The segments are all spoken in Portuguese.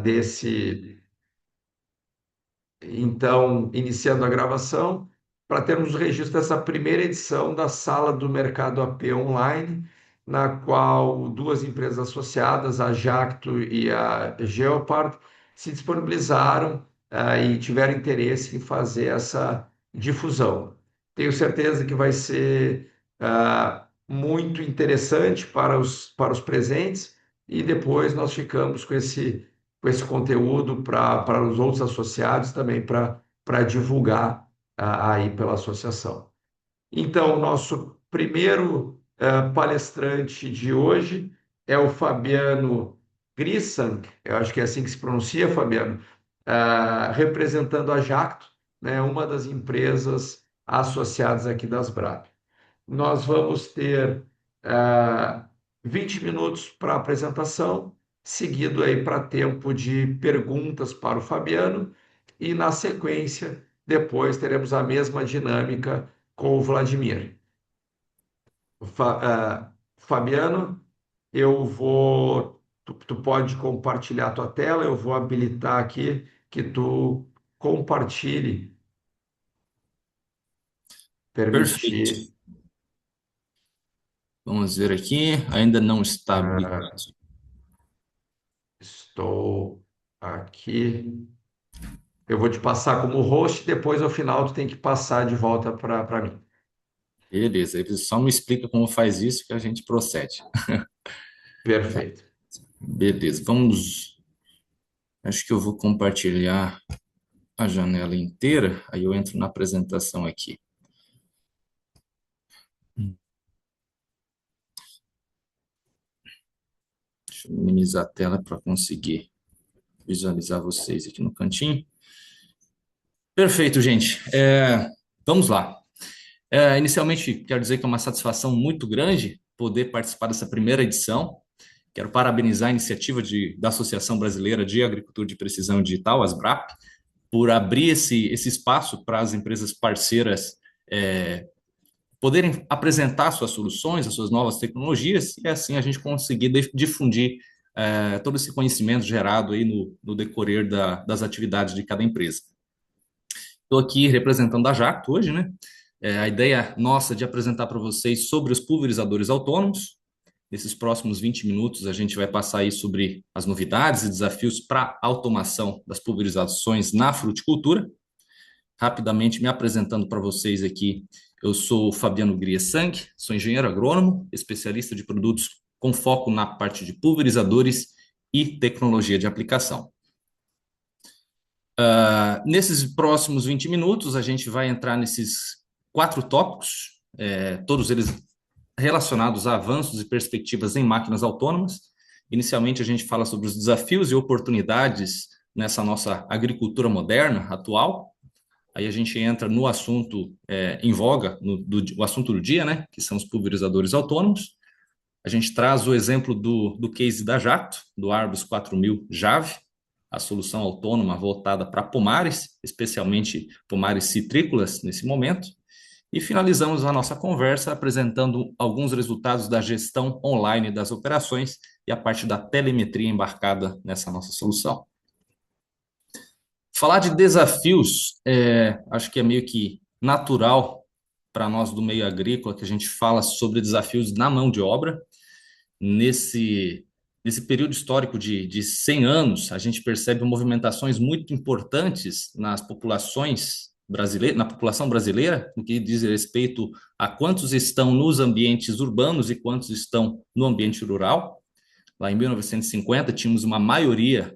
desse, então, iniciando a gravação, para termos o registro dessa primeira edição da Sala do Mercado AP Online, na qual duas empresas associadas, a Jacto e a Geopard, se disponibilizaram e tiveram interesse em fazer essa difusão. Tenho certeza que vai ser muito interessante para os presentes, e depois nós ficamos com esse conteúdo para os outros associados também para divulgar aí pela associação. Então, o nosso primeiro palestrante de hoje é o Fabiano Grissank, eu acho que é assim que se pronuncia, Fabiano, representando a Jacto, né, uma das empresas associadas aqui das BRAP. Nós vamos ter ah, 20 minutos para a apresentação, seguido aí para tempo de perguntas para o Fabiano, e na sequência, depois teremos a mesma dinâmica com o Vladimir. Fabiano, eu vou. Tu pode compartilhar a tua tela, eu vou habilitar aqui que tu compartilhe, Perfeito. permitir. Vamos ver aqui. Ainda não está ah, habilitado. Estou aqui. Eu vou te passar como host, depois ao final tu tem que passar de volta para mim. Beleza. Aí você só me explica como faz isso que a gente procede. Perfeito. Beleza. Vamos. Acho que eu vou compartilhar a janela inteira. Aí eu entro na apresentação aqui. Deixa eu minimizar a tela para conseguir visualizar vocês aqui no cantinho. Perfeito, gente. Vamos lá. Inicialmente, quero dizer que é uma satisfação muito grande poder participar dessa primeira edição. Quero parabenizar a iniciativa da Associação Brasileira de Agricultura de Precisão Digital, ASBRAP, por abrir esse espaço para as empresas parceiras poderem apresentar suas soluções, as suas novas tecnologias, e assim a gente conseguir difundir todo esse conhecimento gerado aí no decorrer das atividades de cada empresa. Estou aqui representando a Jacto hoje, né? A ideia nossa de apresentar para vocês sobre os pulverizadores autônomos. Nesses próximos 20 minutos, a gente vai passar aí sobre as novidades e desafios para automação das pulverizações na fruticultura. Rapidamente me apresentando para vocês aqui, eu sou o Fabiano Griesang, sou engenheiro agrônomo, especialista de produtos com foco na parte de pulverizadores e tecnologia de aplicação. Nesses próximos 20 minutos, a gente vai entrar nesses 4 tópicos, todos eles relacionados a avanços e perspectivas em máquinas autônomas. Inicialmente, a gente fala sobre os desafios e oportunidades nessa nossa agricultura moderna, atual. Aí a gente entra no assunto em voga, o assunto do dia, né, que são os pulverizadores autônomos. A gente traz o exemplo do case da Jacto, do Arbus 4000 Jave, a solução autônoma voltada para pomares, especialmente pomares citrícolas nesse momento. E finalizamos a nossa conversa apresentando alguns resultados da gestão online das operações e a parte da telemetria embarcada nessa nossa solução. Falar de desafios, acho que é meio que natural para nós do meio agrícola que a gente fala sobre desafios na mão de obra. Nesse período histórico de 100 anos, a gente percebe movimentações muito importantes nas populações brasileiras, na população brasileira, no que diz respeito a quantos estão nos ambientes urbanos e quantos estão no ambiente rural. Lá em 1950, tínhamos uma maioria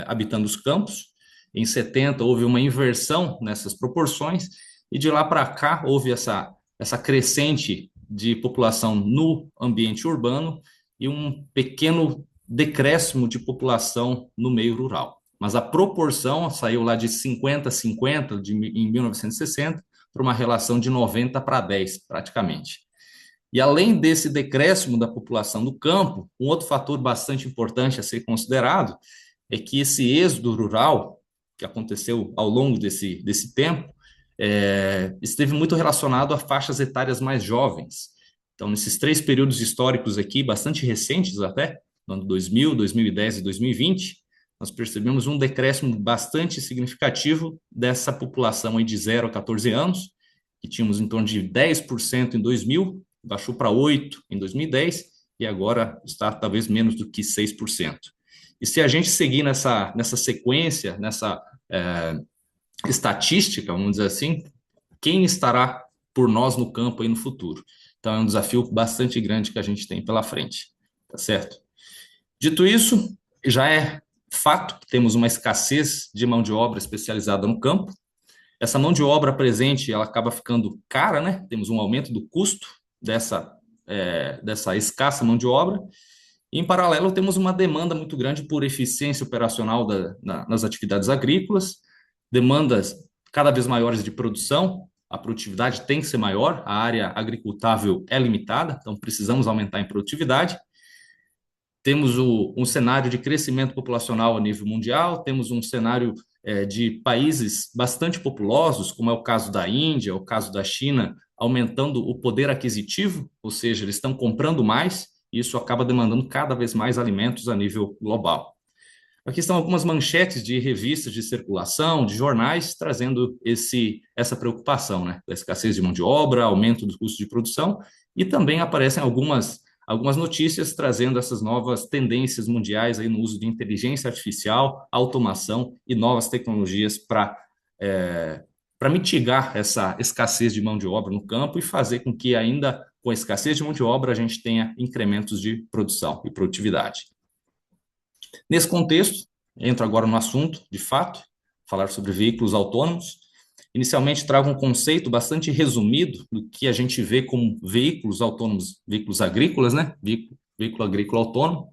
habitando os campos. Em 70, houve uma inversão nessas proporções, e de lá para cá, houve essa crescente de população no ambiente urbano e um pequeno decréscimo de população no meio rural. Mas a proporção saiu lá de 50 a 50 em 1960 para uma relação de 90 para 10, praticamente. E além desse decréscimo da população do campo, um outro fator bastante importante a ser considerado é que esse êxodo rural, que aconteceu ao longo desse tempo, esteve muito relacionado a faixas etárias mais jovens. Então, nesses 3 períodos históricos aqui, bastante recentes até, no ano 2000, 2010 e 2020, nós percebemos um decréscimo bastante significativo dessa população aí de 0 a 14 anos, que tínhamos em torno de 10% em 2000, baixou para 8% em 2010 e agora está talvez menos do que 6%. E se a gente seguir nessa sequência, nessa estatística, vamos dizer assim, quem estará por nós no campo aí no futuro? Então é um desafio bastante grande que a gente tem pela frente, tá certo? Dito isso, já é fato que temos uma escassez de mão de obra especializada no campo. Essa mão de obra presente, ela acaba ficando cara, né? Temos um aumento do custo dessa escassa mão de obra. E, em paralelo, temos uma demanda muito grande por eficiência operacional nas atividades agrícolas, demandas cada vez maiores de produção, a produtividade tem que ser maior, a área agricultável é limitada, então precisamos aumentar em produtividade. Temos um cenário de crescimento populacional a nível mundial, temos um cenário de países bastante populosos, como é o caso da Índia, o caso da China, aumentando o poder aquisitivo, ou seja, eles estão comprando mais, e isso acaba demandando cada vez mais alimentos a nível global. Aqui estão algumas manchetes de revistas de circulação, de jornais, trazendo essa preocupação, né, da escassez de mão de obra, aumento dos custos de produção, e também aparecem algumas notícias trazendo essas novas tendências mundiais aí no uso de inteligência artificial, automação e novas tecnologias para mitigar essa escassez de mão de obra no campo e fazer com que ainda com a escassez de mão de obra a gente tenha incrementos de produção e produtividade. Nesse contexto, entro agora no assunto, de fato, falar sobre veículos autônomos. Inicialmente, trago um conceito bastante resumido do que a gente vê como veículos autônomos, veículos agrícolas, né? Veículo agrícola autônomo.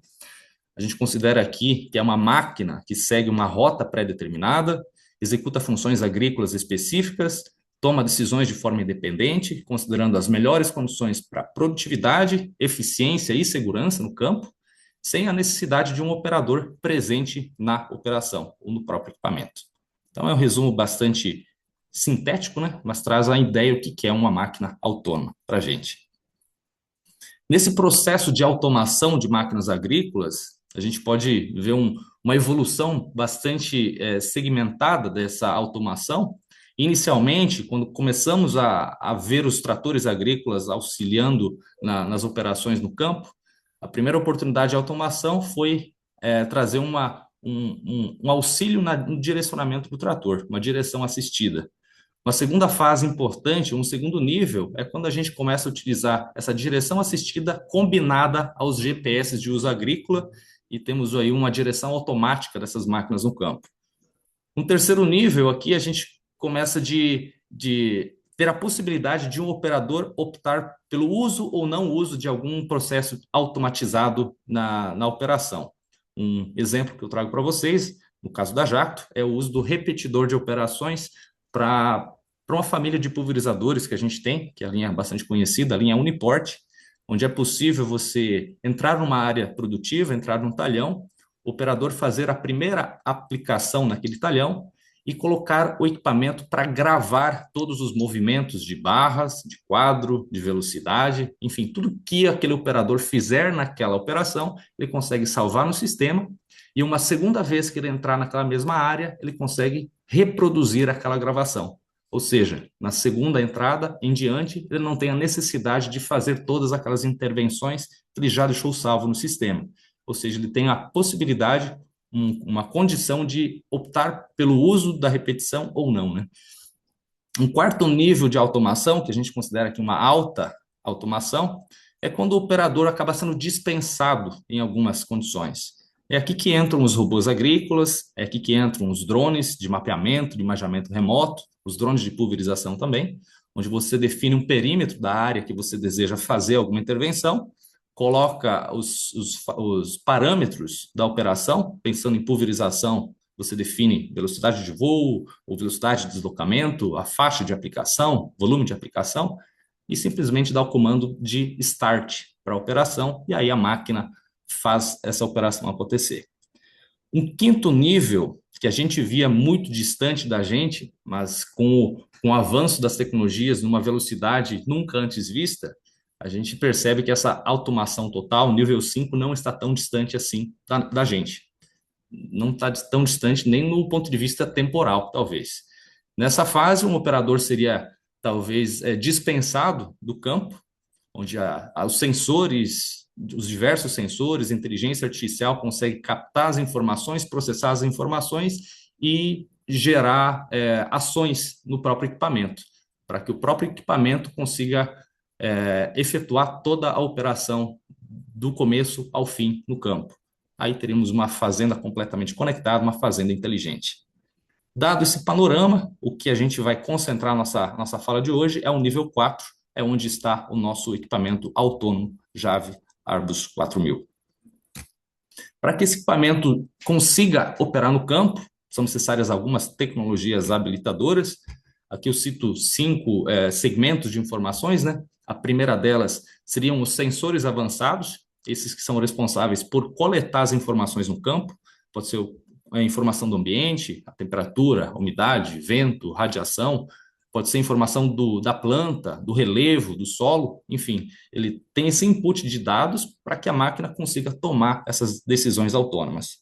A gente considera aqui que é uma máquina que segue uma rota pré-determinada, executa funções agrícolas específicas, toma decisões de forma independente, considerando as melhores condições para produtividade, eficiência e segurança no campo, sem a necessidade de um operador presente na operação ou no próprio equipamento. Então, é um resumo bastante sintético, né? Mas traz a ideia do que é uma máquina autônoma para a gente. Nesse processo de automação de máquinas agrícolas, a gente pode ver uma evolução bastante segmentada dessa automação. Inicialmente, quando começamos a ver os tratores agrícolas auxiliando nas operações no campo, a primeira oportunidade de automação foi trazer um auxílio no direcionamento do trator, uma direção assistida. Uma segunda fase importante, um segundo nível, é quando a gente começa a utilizar essa direção assistida combinada aos GPS de uso agrícola e temos aí uma direção automática dessas máquinas no campo. Um terceiro nível aqui, a gente começa de ter a possibilidade de um operador optar pelo uso ou não uso de algum processo automatizado na operação. Um exemplo que eu trago para vocês, no caso da Jacto, é o uso do repetidor de operações para uma família de pulverizadores que a gente tem, que é a linha bastante conhecida, a linha Uniport, onde é possível você entrar numa área produtiva, entrar num talhão, o operador fazer a primeira aplicação naquele talhão e colocar o equipamento para gravar todos os movimentos de barras, de quadro, de velocidade, enfim, tudo que aquele operador fizer naquela operação, ele consegue salvar no sistema e uma segunda vez que ele entrar naquela mesma área, ele consegue reproduzir aquela gravação. Ou seja, na segunda entrada em diante, ele não tem a necessidade de fazer todas aquelas intervenções que ele já deixou salvo no sistema. Ou seja, ele tem a possibilidade, uma condição de optar pelo uso da repetição ou não, né? Um quarto nível de automação, que a gente considera aqui uma alta automação, é quando o operador acaba sendo dispensado em algumas condições. É aqui que entram os robôs agrícolas, é aqui que entram os drones de mapeamento, de imaginamento remoto, os drones de pulverização também, onde você define um perímetro da área que você deseja fazer alguma intervenção, coloca os parâmetros da operação, pensando em pulverização, você define velocidade de voo, ou velocidade de deslocamento, a faixa de aplicação, volume de aplicação, e simplesmente dá o comando de start para a operação, e aí a máquina faz essa operação acontecer. Um quinto nível, que a gente via muito distante da gente, mas com o avanço das tecnologias numa velocidade nunca antes vista, a gente percebe que essa automação total, nível 5, não está tão distante assim da gente. não está tão distante nem no ponto de vista temporal, talvez. Nessa fase, um operador seria talvez dispensado do campo, onde os sensores, os diversos sensores, inteligência artificial consegue captar as informações, processar as informações e gerar ações no próprio equipamento, para que o próprio equipamento consiga efetuar toda a operação do começo ao fim no campo. Aí teríamos uma fazenda completamente conectada, uma fazenda inteligente. Dado esse panorama, o que a gente vai concentrar nossa fala de hoje é o nível 4, é onde está o nosso equipamento autônomo Jave Arbus 4000. Para que esse equipamento consiga operar no campo, são necessárias algumas tecnologias habilitadoras. Aqui eu cito 5 segmentos de informações, né? A primeira delas seriam os sensores avançados, esses que são responsáveis por coletar as informações no campo, pode ser a informação do ambiente, a temperatura, a umidade, vento, radiação, pode ser informação da planta, do relevo, do solo, enfim, ele tem esse input de dados para que a máquina consiga tomar essas decisões autônomas.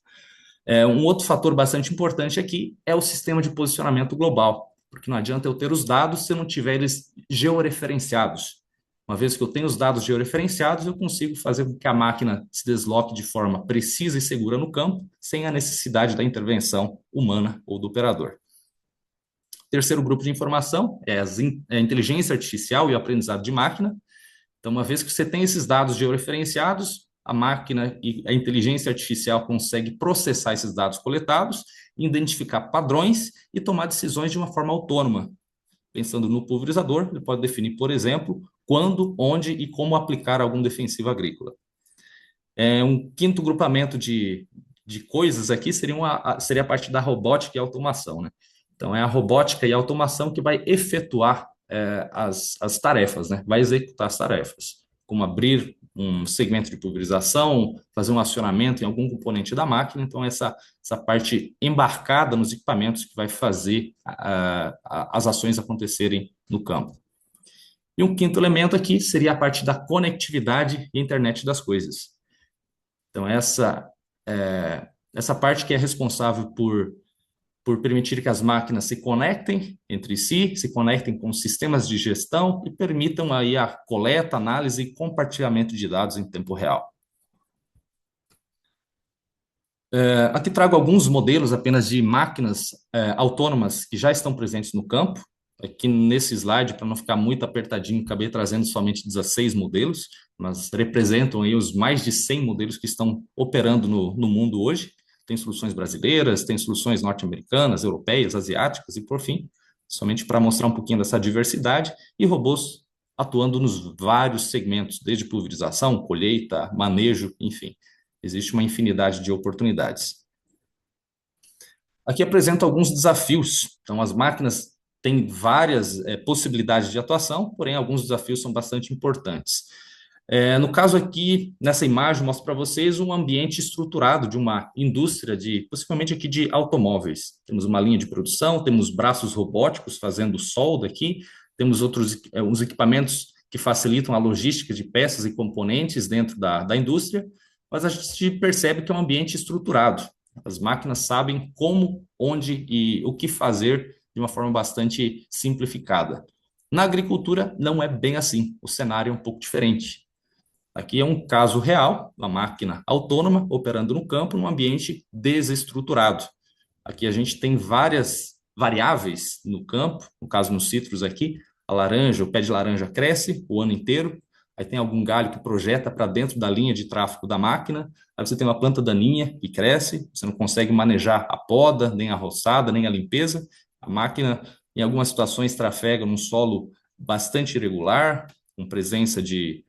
Um outro fator bastante importante aqui é o sistema de posicionamento global, porque não adianta eu ter os dados se eu não tiver eles georreferenciados. Uma vez que eu tenho os dados georreferenciados, eu consigo fazer com que a máquina se desloque de forma precisa e segura no campo, sem a necessidade da intervenção humana ou do operador. Terceiro grupo de informação é a inteligência artificial e o aprendizado de máquina. Então, uma vez que você tem esses dados georreferenciados, a máquina e a inteligência artificial consegue processar esses dados coletados, identificar padrões e tomar decisões de uma forma autônoma. Pensando no pulverizador, ele pode definir, por exemplo, quando, onde e como aplicar algum defensivo agrícola. Um quinto grupamento de coisas aqui seria a parte da robótica e automação, né? Então, é a robótica e a automação que vai efetuar as tarefas, né? Vai executar as tarefas, como abrir um segmento de pulverização, fazer um acionamento em algum componente da máquina. Então, essa parte embarcada nos equipamentos que vai fazer as ações acontecerem no campo. E um quinto elemento aqui seria a parte da conectividade e internet das coisas. Então, essa parte que é responsável por permitir que as máquinas se conectem entre si, se conectem com sistemas de gestão e permitam aí a coleta, análise e compartilhamento de dados em tempo real. Aqui trago alguns modelos apenas de máquinas autônomas que já estão presentes no campo. Aqui nesse slide, para não ficar muito apertadinho, acabei trazendo somente 16 modelos, mas representam aí os mais de 100 modelos que estão operando no mundo hoje. Tem soluções brasileiras, tem soluções norte-americanas, europeias, asiáticas e, por fim, somente para mostrar um pouquinho dessa diversidade, e robôs atuando nos vários segmentos, desde pulverização, colheita, manejo, enfim. Existe uma infinidade de oportunidades. Aqui apresento alguns desafios. Então, as máquinas têm várias possibilidades de atuação, porém, alguns desafios são bastante importantes. No caso aqui, nessa imagem, mostro para vocês um ambiente estruturado de uma indústria possivelmente aqui de automóveis. Temos uma linha de produção, temos braços robóticos fazendo solda aqui, temos uns equipamentos que facilitam a logística de peças e componentes dentro da indústria, mas a gente percebe que é um ambiente estruturado. As máquinas sabem como, onde e o que fazer de uma forma bastante simplificada. Na agricultura, não é bem assim. O cenário é um pouco diferente. Aqui é um caso real, uma máquina autônoma operando no campo, num ambiente desestruturado. Aqui a gente tem várias variáveis no campo, no caso nos citros aqui, a laranja, o pé de laranja cresce o ano inteiro, aí tem algum galho que projeta para dentro da linha de tráfego da máquina, aí você tem uma planta daninha que cresce, você não consegue manejar a poda, nem a roçada, nem a limpeza, a máquina, em algumas situações, trafega num solo bastante irregular, com presença de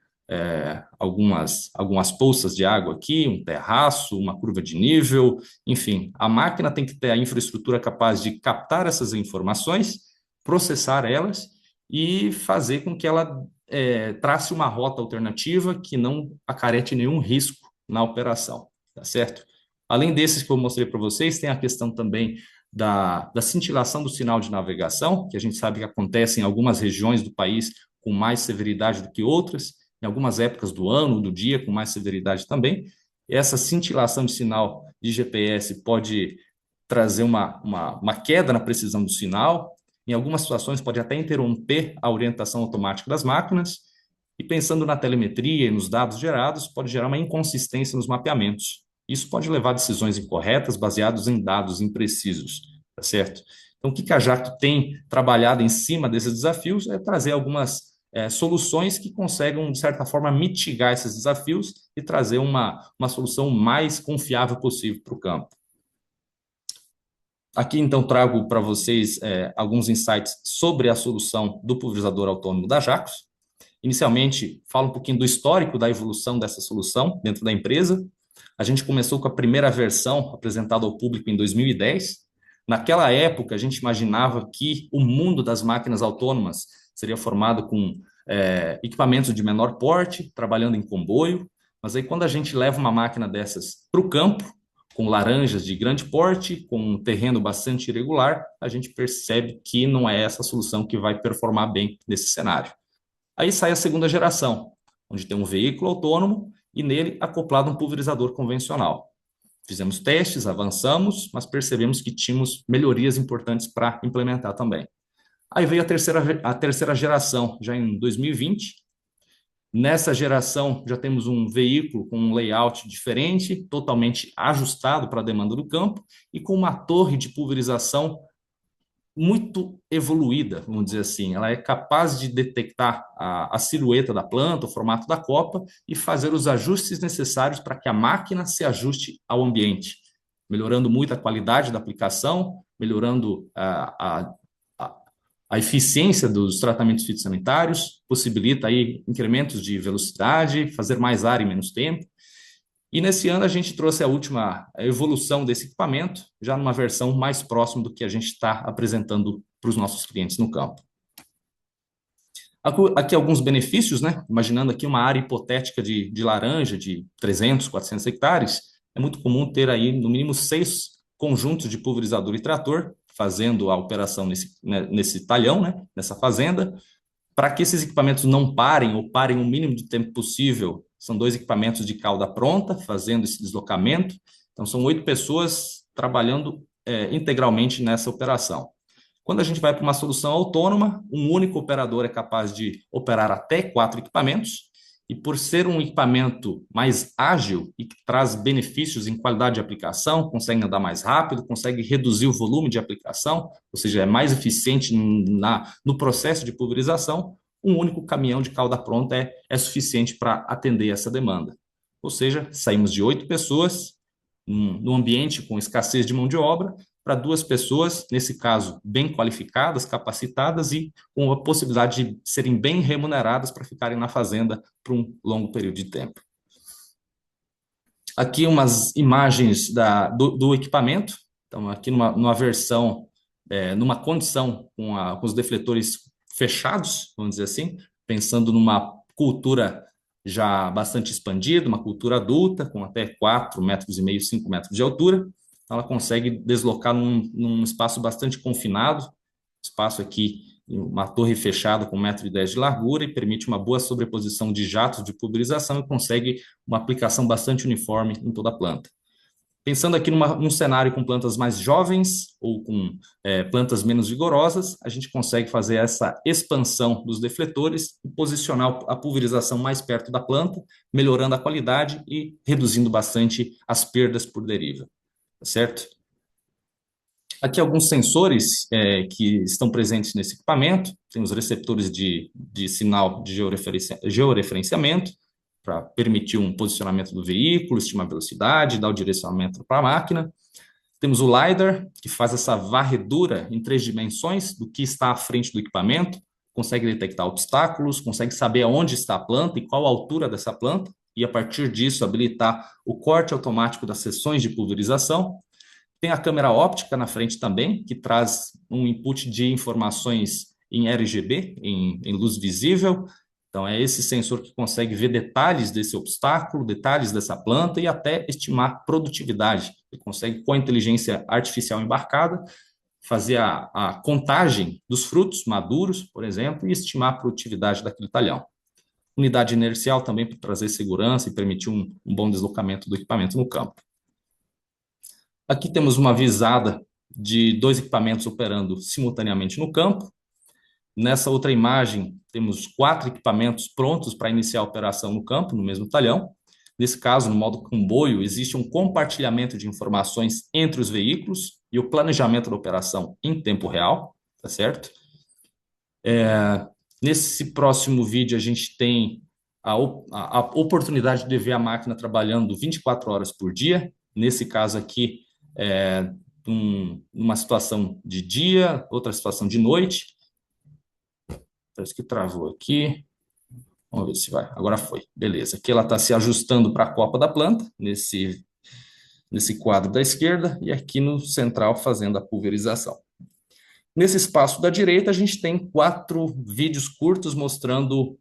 algumas poças de água aqui, um terraço, uma curva de nível, enfim, a máquina tem que ter a infraestrutura capaz de captar essas informações, processar elas e fazer com que ela trace uma rota alternativa que não acarrete nenhum risco na operação, tá certo? Além desses que eu mostrei para vocês, tem a questão também da cintilação do sinal de navegação, que a gente sabe que acontece em algumas regiões do país com mais severidade do que outras, em algumas épocas do ano, do dia, com mais severidade também. E essa cintilação de sinal de GPS pode trazer uma queda na precisão do sinal. Em algumas situações, pode até interromper a orientação automática das máquinas. E pensando na telemetria e nos dados gerados, pode gerar uma inconsistência nos mapeamentos. Isso pode levar a decisões incorretas baseadas em dados imprecisos, tá certo? Então, o que a Jacto tem trabalhado em cima desses desafios é trazer algumas soluções que conseguem, de certa forma, mitigar esses desafios e trazer uma solução mais confiável possível para o campo. Aqui, então, trago para vocês alguns insights sobre a solução do pulverizador autônomo da Jacto. Inicialmente, falo um pouquinho do histórico da evolução dessa solução dentro da empresa. A gente começou com a primeira versão apresentada ao público em 2010. Naquela época, a gente imaginava que o mundo das máquinas autônomas seria formado com equipamentos de menor porte, trabalhando em comboio, mas aí quando a gente leva uma máquina dessas para o campo, com laranjas de grande porte, com um terreno bastante irregular, a gente percebe que não é essa solução que vai performar bem nesse cenário. Aí sai a segunda geração, onde tem um veículo autônomo e nele acoplado um pulverizador convencional. Fizemos testes, avançamos, mas percebemos que tínhamos melhorias importantes para implementar também. Aí veio a terceira geração, já em 2020. Nessa geração, já temos um veículo com um layout diferente, totalmente ajustado para a demanda do campo e com uma torre de pulverização muito evoluída, vamos dizer assim. Ela é capaz de detectar a silhueta da planta, o formato da copa e fazer os ajustes necessários para que a máquina se ajuste ao ambiente, melhorando muito a qualidade da aplicação, melhorando a eficiência dos tratamentos fitossanitários, possibilita aí incrementos de velocidade, fazer mais área em menos tempo. E nesse ano a gente trouxe a última evolução desse equipamento, já numa versão mais próxima do que a gente está apresentando para os nossos clientes no campo. Aqui alguns benefícios, né? Imaginando aqui uma área hipotética de laranja de 300, 400 hectares, é muito comum ter aí no mínimo 6 conjuntos de pulverizador e trator fazendo a operação nesse talhão, né? Nessa fazenda. Para que esses equipamentos não parem ou parem o mínimo de tempo possível, são 2 equipamentos de cauda pronta, fazendo esse deslocamento. Então, são 8 pessoas trabalhando integralmente nessa operação. Quando a gente vai para uma solução autônoma, um único operador é capaz de operar até 4 equipamentos, e por ser um equipamento mais ágil e que traz benefícios em qualidade de aplicação, consegue andar mais rápido, consegue reduzir o volume de aplicação, ou seja, é mais eficiente no processo de pulverização, um único caminhão de cauda pronta é suficiente para atender essa demanda. Ou seja, saímos de 8 pessoas, num ambiente com escassez de mão de obra, para 2 pessoas, nesse caso, bem qualificadas, capacitadas e com a possibilidade de serem bem remuneradas para ficarem na fazenda por um longo período de tempo. Aqui umas imagens do equipamento. Então, aqui numa versão, numa condição com os defletores fechados, vamos dizer assim, pensando numa cultura já bastante expandida, uma cultura adulta, com até 4,5 metros, 5 metros de altura. Ela consegue deslocar num espaço bastante confinado, espaço aqui, uma torre fechada com 1,10 m de largura e permite uma boa sobreposição de jatos de pulverização e consegue uma aplicação bastante uniforme em toda a planta. Pensando aqui num cenário com plantas mais jovens ou com plantas menos vigorosas, a gente consegue fazer essa expansão dos defletores e posicionar a pulverização mais perto da planta, melhorando a qualidade e reduzindo bastante as perdas por deriva. Certo? Aqui alguns sensores que estão presentes nesse equipamento. Tem os receptores de sinal de georreferenciamento para permitir um posicionamento do veículo, estimar a velocidade, dar o direcionamento para a máquina. Temos o LiDAR, que faz essa varredura em 3 dimensões do que está à frente do equipamento, consegue detectar obstáculos, consegue saber aonde está a planta e qual a altura dessa planta, e a partir disso habilitar o corte automático das seções de pulverização. Tem a câmera óptica na frente também, que traz um input de informações em RGB, em luz visível. Então, é esse sensor que consegue ver detalhes desse obstáculo, detalhes dessa planta e até estimar produtividade. Ele consegue, com a inteligência artificial embarcada, fazer a contagem dos frutos maduros, por exemplo, e estimar a produtividade daquele talhão. Unidade inercial também para trazer segurança e permitir um bom deslocamento do equipamento no campo. Aqui temos uma visada de dois equipamentos operando simultaneamente no campo. Nessa outra imagem, temos 4 equipamentos prontos para iniciar a operação no campo, no mesmo talhão. Nesse caso, no modo comboio, existe um compartilhamento de informações entre os veículos e o planejamento da operação em tempo real, tá certo? Nesse próximo vídeo, a gente tem a oportunidade de ver a máquina trabalhando 24 horas por dia. Nesse caso aqui, numa situação de dia, outra situação de noite. Parece que travou aqui. Vamos ver se vai. Agora foi. Beleza. Aqui ela está se ajustando para a copa da planta, nesse quadro da esquerda, e aqui no central fazendo a pulverização. Nesse espaço da direita, a gente tem 4 vídeos curtos mostrando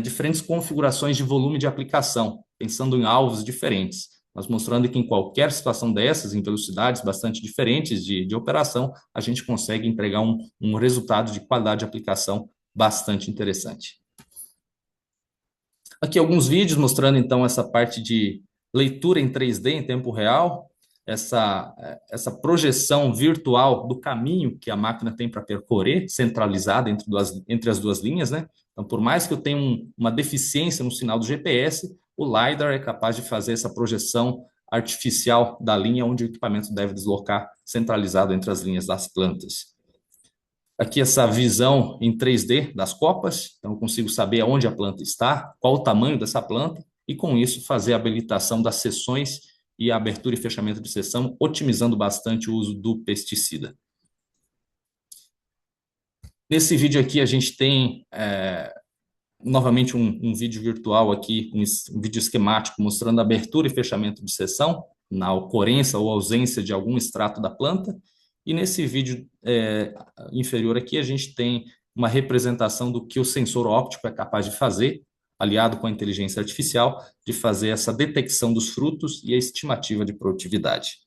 diferentes configurações de volume de aplicação, pensando em alvos diferentes, mas mostrando que em qualquer situação dessas, em velocidades bastante diferentes de operação, a gente consegue entregar um resultado de qualidade de aplicação bastante interessante. Aqui alguns vídeos mostrando então essa parte de leitura em 3D em tempo real, essa projeção virtual do caminho que a máquina tem para percorrer, centralizada entre as duas linhas, né? Então, por mais que eu tenha uma deficiência no sinal do GPS, o LiDAR é capaz de fazer essa projeção artificial da linha onde o equipamento deve deslocar, centralizado entre as linhas das plantas. Aqui essa visão em 3D das copas, então eu consigo saber onde a planta está, qual o tamanho dessa planta, e com isso fazer a habilitação das seções e a abertura e fechamento de seção, otimizando bastante o uso do pesticida. Nesse vídeo aqui a gente tem novamente um vídeo virtual aqui, um vídeo esquemático mostrando a abertura e fechamento de seção, na ocorrência ou ausência de algum extrato da planta. E nesse vídeo inferior aqui, a gente tem uma representação do que o sensor óptico é capaz de fazer, aliado com a inteligência artificial, de fazer essa detecção dos frutos e a estimativa de produtividade.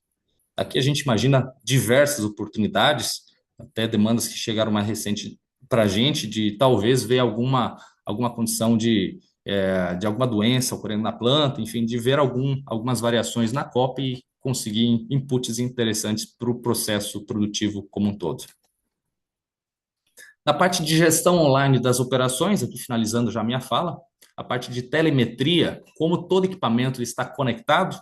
Aqui a gente imagina diversas oportunidades, até demandas que chegaram mais recente para a gente, de talvez ver alguma condição de alguma doença ocorrendo na planta, enfim, de ver algumas variações na copa e conseguir inputs interessantes para o processo produtivo como um todo. Na parte de gestão online das operações, aqui finalizando já a minha fala, a parte de telemetria, como todo equipamento está conectado,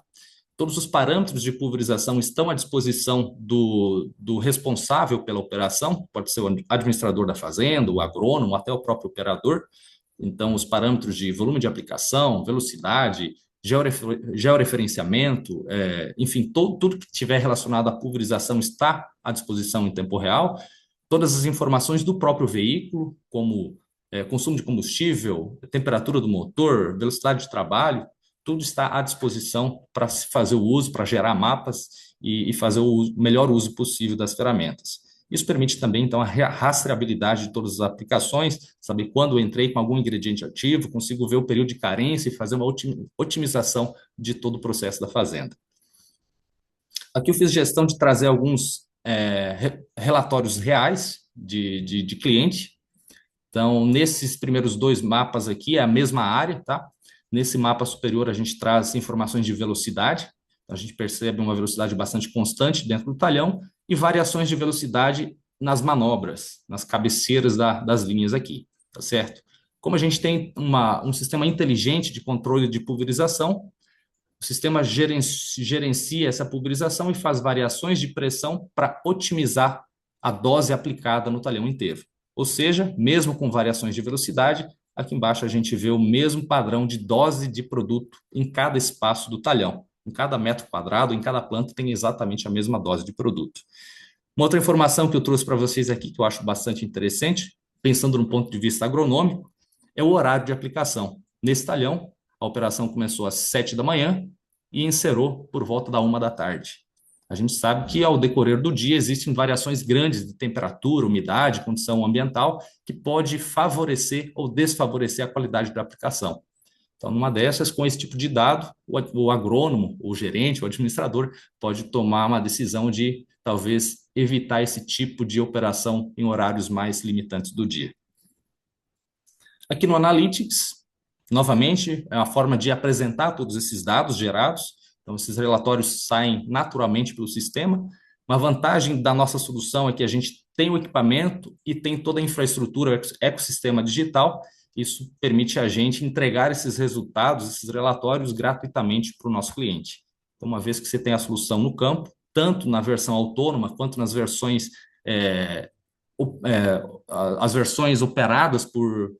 todos os parâmetros de pulverização estão à disposição do responsável pela operação, pode ser o administrador da fazenda, o agrônomo, até o próprio operador. Então, os parâmetros de volume de aplicação, velocidade, georreferenciamento, enfim, tudo que tiver relacionado à pulverização está à disposição em tempo real. Todas as informações do próprio veículo, como consumo de combustível, temperatura do motor, velocidade de trabalho, tudo está à disposição para se fazer o uso, para gerar mapas e fazer o melhor uso possível das ferramentas. Isso permite também, então, a rastreabilidade de todas as aplicações, saber quando eu entrei com algum ingrediente ativo, consigo ver o período de carência e fazer uma otimização de todo o processo da fazenda. Aqui eu fiz gestão de trazer alguns relatórios reais de cliente. Então, nesses primeiros 2 mapas aqui, é a mesma área, tá? Nesse mapa superior, a gente traz informações de velocidade. A gente percebe uma velocidade bastante constante dentro do talhão e variações de velocidade nas manobras, nas cabeceiras das linhas aqui, tá certo? Como a gente tem um sistema inteligente de controle de pulverização, o sistema gerencia essa pulverização e faz variações de pressão para otimizar a dose aplicada no talhão inteiro. Ou seja, mesmo com variações de velocidade, aqui embaixo a gente vê o mesmo padrão de dose de produto em cada espaço do talhão. Em cada metro quadrado, em cada planta, tem exatamente a mesma dose de produto. Uma outra informação que eu trouxe para vocês aqui, que eu acho bastante interessante, pensando no ponto de vista agronômico, é o horário de aplicação. Nesse talhão, a operação começou às 7 da manhã e encerrou por volta da 1 da tarde. A gente sabe que, ao decorrer do dia, existem variações grandes de temperatura, umidade, condição ambiental, que pode favorecer ou desfavorecer a qualidade da aplicação. Então, numa dessas, com esse tipo de dado, o agrônomo, o gerente, o administrador pode tomar uma decisão de, talvez, evitar esse tipo de operação em horários mais limitantes do dia. Aqui no Analytics, novamente, é uma forma de apresentar todos esses dados gerados. Então, esses relatórios saem naturalmente pelo sistema. Uma vantagem da nossa solução é que a gente tem o equipamento e tem toda a infraestrutura, o ecossistema digital. Isso permite a gente entregar esses resultados, esses relatórios gratuitamente para o nosso cliente. Então, uma vez que você tem a solução no campo, tanto na versão autônoma quanto nas versões as versões operadas por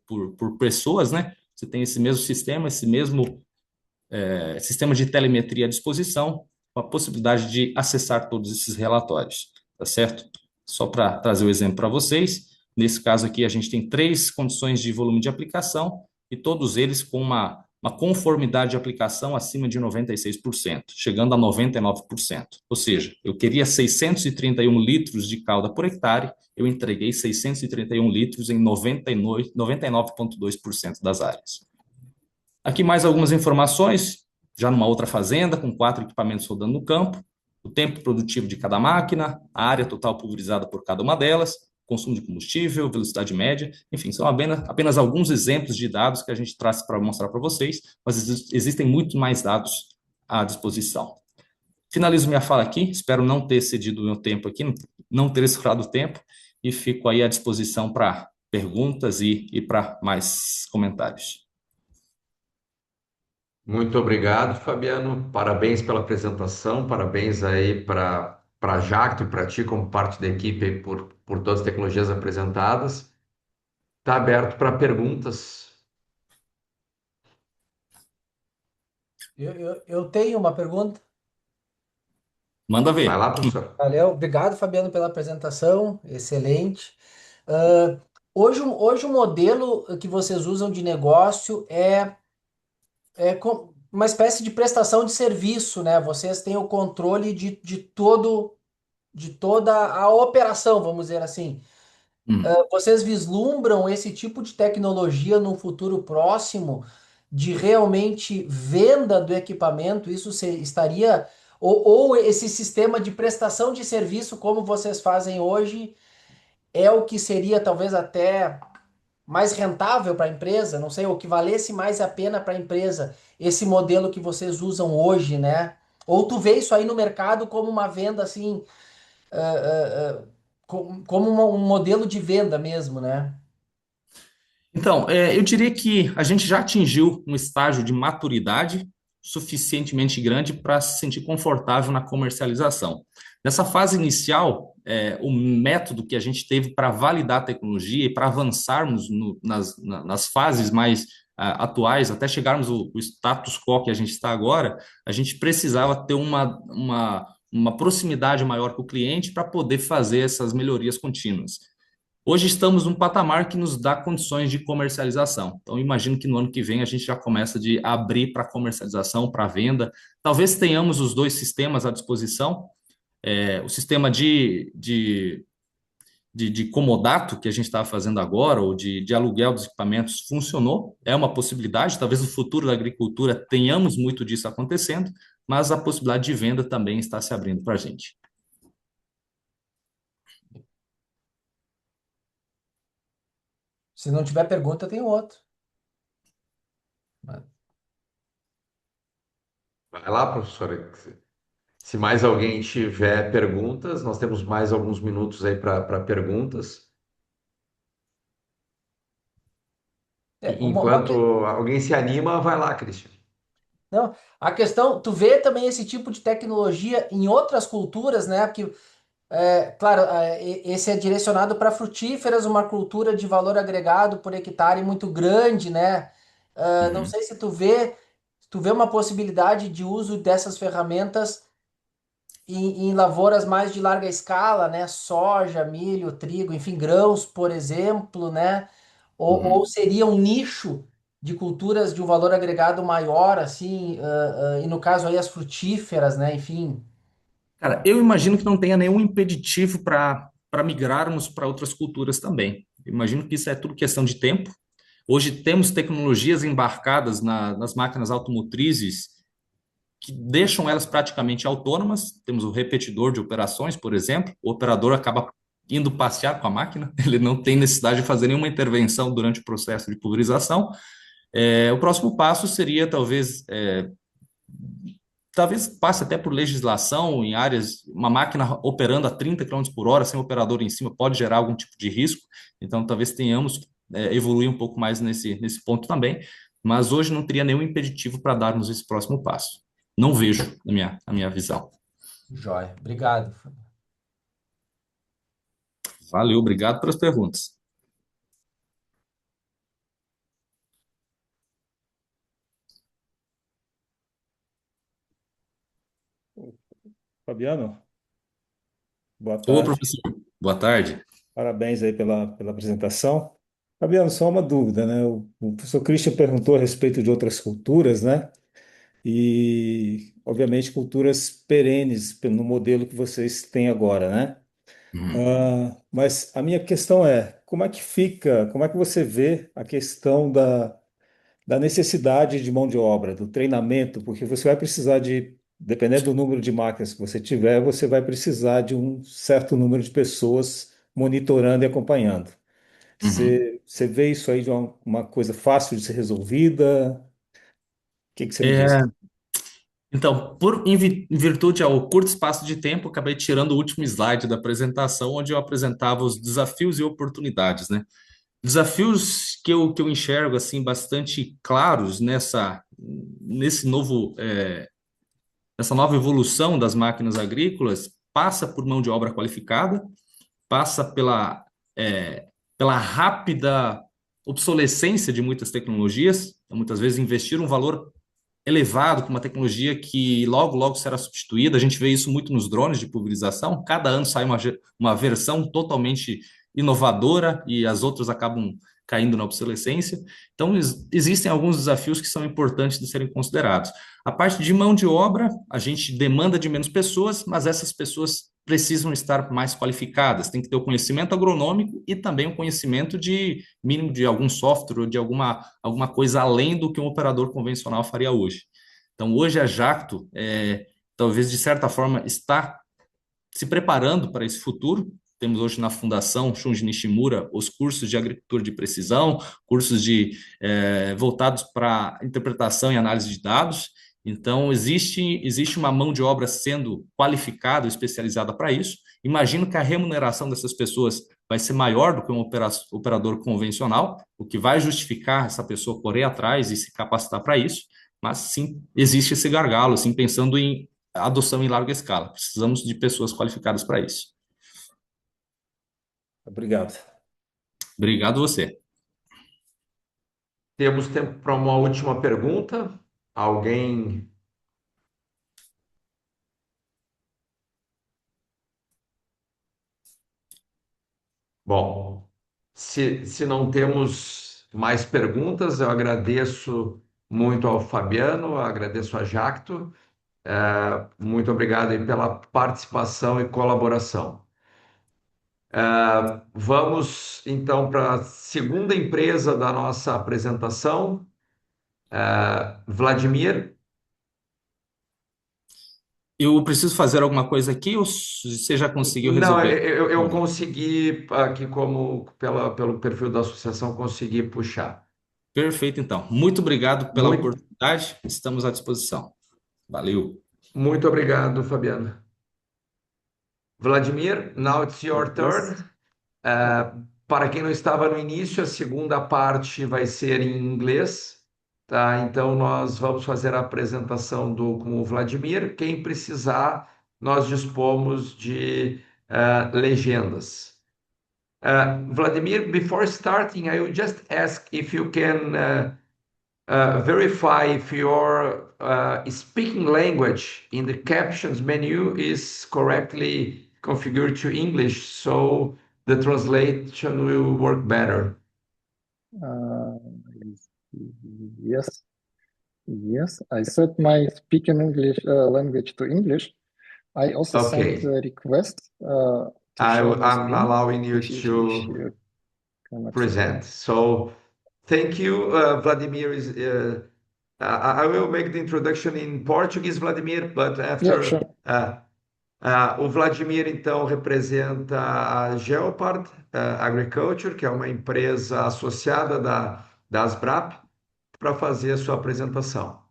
pessoas, né? Você tem esse mesmo sistema, esse mesmo sistema de telemetria à disposição, com a possibilidade de acessar todos esses relatórios, tá certo? Só para trazer o exemplo para vocês, nesse caso aqui a gente tem 3 condições de volume de aplicação e todos eles com uma conformidade de aplicação acima de 96%, chegando a 99%. Ou seja, eu queria 631 litros de calda por hectare, eu entreguei 631 litros em 99,2% das áreas. Aqui mais algumas informações, já numa outra fazenda, com 4 equipamentos rodando no campo, o tempo produtivo de cada máquina, a área total pulverizada por cada uma delas, consumo de combustível, velocidade média, enfim, são apenas alguns exemplos de dados que a gente traz para mostrar para vocês, mas existem muito mais dados à disposição. Finalizo minha fala aqui, espero não ter cedido o meu tempo aqui, não ter estourado o tempo, e fico aí à disposição para perguntas e para mais comentários. Muito obrigado, Fabiano. Parabéns pela apresentação, parabéns aí para a Jacto e para ti como parte da equipe aí por todas as tecnologias apresentadas. Está aberto para perguntas. Eu tenho uma pergunta. Manda Vai ver. lá, professor. Valeu. Obrigado, Fabiano, pela apresentação. Excelente. Ah, hoje o modelo que vocês usam de negócio é uma espécie de prestação de serviço, né? Vocês têm o controle de toda a operação, vamos dizer assim. Vocês vislumbram esse tipo de tecnologia num futuro próximo de realmente venda do equipamento? Isso estaria. Ou esse sistema de prestação de serviço, como vocês fazem hoje, é o que seria talvez até mais rentável para a empresa? Não sei, o que valesse mais a pena para a empresa, esse modelo que vocês usam hoje, né? Ou tu vê isso aí no mercado como uma venda assim, como um modelo de venda mesmo, né? Então, eu diria que a gente já atingiu um estágio de maturidade suficientemente grande para se sentir confortável na comercialização. Nessa fase inicial, o método que a gente teve para validar a tecnologia e para avançarmos nas fases mais atuais, até chegarmos o status quo que a gente está agora, a gente precisava ter uma proximidade maior com o cliente para poder fazer essas melhorias contínuas. Hoje estamos num patamar que nos dá condições de comercialização. Então, imagino que no ano que vem a gente já começa de abrir para comercialização, para venda. Talvez tenhamos os 2 sistemas à disposição. O sistema de comodato que a gente estava fazendo agora, ou de aluguel dos equipamentos, funcionou. É uma possibilidade. Talvez no futuro da agricultura tenhamos muito disso acontecendo, mas a possibilidade de venda também está se abrindo para a gente. Se não tiver pergunta, tem outro. Vai lá, professor. Se mais alguém tiver perguntas, nós temos mais alguns minutos aí para perguntas. É, Enquanto alguém se anima, vai lá, Christian. não, a questão, tu vê também esse tipo de tecnologia em outras culturas, né? Porque, claro, esse é direcionado para frutíferas, uma cultura de valor agregado por hectare muito grande, né? Não Uhum. sei se tu vê uma possibilidade de uso dessas ferramentas em lavouras mais de larga escala, né? Soja, milho, trigo, enfim, grãos, por exemplo, né? Ou Uhum. seria um nicho de culturas de um valor agregado maior, assim, e no caso aí as frutíferas, né? Enfim. Cara, eu imagino que não tenha nenhum impeditivo para migrarmos para outras culturas também. Eu imagino que isso é tudo questão de tempo. Hoje temos tecnologias embarcadas nas máquinas automotrizes que deixam elas praticamente autônomas. Temos o repetidor de operações, por exemplo. O operador acaba indo passear com a máquina, ele não tem necessidade de fazer nenhuma intervenção durante o processo de pulverização. O próximo passo seria talvez talvez passe até por legislação em áreas, uma máquina operando a 30 km por hora, sem operador em cima, pode gerar algum tipo de risco. Então, talvez tenhamos que evoluir um pouco mais nesse ponto também. Mas hoje não teria nenhum impeditivo para darmos esse próximo passo. Não vejo na minha visão. Joia. Obrigado. Valeu, obrigado pelas perguntas. Fabiano, boa Ô, tarde. professor, boa tarde. Parabéns aí pela apresentação. Fabiano, só uma dúvida, né? O professor Christian perguntou a respeito de outras culturas, né? E, obviamente, culturas perenes no modelo que vocês têm agora, né? Uhum, Mas a minha questão é, como é que fica, como é que você vê a questão da necessidade de mão de obra, do treinamento, porque você vai precisar de, dependendo do número de máquinas que você tiver, você vai precisar de um certo número de pessoas monitorando e acompanhando. uhum. Você vê isso aí de uma coisa fácil de ser resolvida? O que que você me diz? É, então, em virtude ao curto espaço de tempo, acabei tirando o último slide da apresentação, onde eu apresentava os desafios e oportunidades, né? Desafios que eu enxergo assim bastante claros nesse novo essa nova evolução das máquinas agrícolas passa por mão de obra qualificada, passa pela rápida obsolescência de muitas tecnologias. Então, muitas vezes investir um valor elevado com uma tecnologia que logo será substituída. A gente vê isso muito nos drones de pulverização. Cada ano sai uma versão totalmente inovadora e as outras acabam caindo na obsolescência. Então, existem alguns desafios que são importantes de serem considerados. A parte de mão de obra, a gente demanda de menos pessoas, mas essas pessoas precisam estar mais qualificadas, tem que ter o conhecimento agronômico e também o conhecimento de mínimo de algum software ou de alguma coisa além do que um operador convencional faria hoje. Então, hoje a Jacto, talvez de certa forma, está se preparando para esse futuro. Temos hoje na Fundação Shunji Nishimura os cursos de agricultura de precisão, cursos voltados para interpretação e análise de dados. Então, existe uma mão de obra sendo qualificada, especializada para isso. Imagino que a remuneração dessas pessoas vai ser maior do que um operador convencional, o que vai justificar essa pessoa correr atrás e se capacitar para isso. Mas sim, existe esse gargalo, assim, pensando em adoção em larga escala. Precisamos de pessoas qualificadas para isso. Obrigado. Obrigado você. Temos tempo para uma última pergunta. Alguém? Bom, se não temos mais perguntas, eu agradeço muito ao Fabiano, agradeço a Jacto. Muito obrigado aí pela participação e colaboração. Vamos então para a segunda empresa da nossa apresentação, Vladimir. Eu preciso fazer alguma coisa aqui ou você já conseguiu Não, resolver? eu consegui aqui pelo perfil da associação consegui puxar. Perfeito, então. Muito obrigado pela Muito, oportunidade. Estamos à disposição. Valeu. muito obrigado, Fabiano. Vladimir, now it's your turn. Yes. Para quem não estava no início, a segunda parte vai ser em inglês, tá? Então nós vamos fazer a apresentação com o Vladimir. Quem precisar, nós dispomos de legendas. Vladimir, before starting, I would just ask if you can verify if your speaking language in the captions menu is correctly configured to English, so the translation will work better. Uh, yes, yes. I set my speaking English language to English. I also sent Okay, a request to share my I'm screen. allowing you If to you can accept. present. So thank you, Vladimir. I will make the introduction in Portuguese, Vladimir, but Yeah, after sure. o Vladimir, então, representa a Geopard Agriculture, que é uma empresa associada da Asbrap, para fazer a sua apresentação.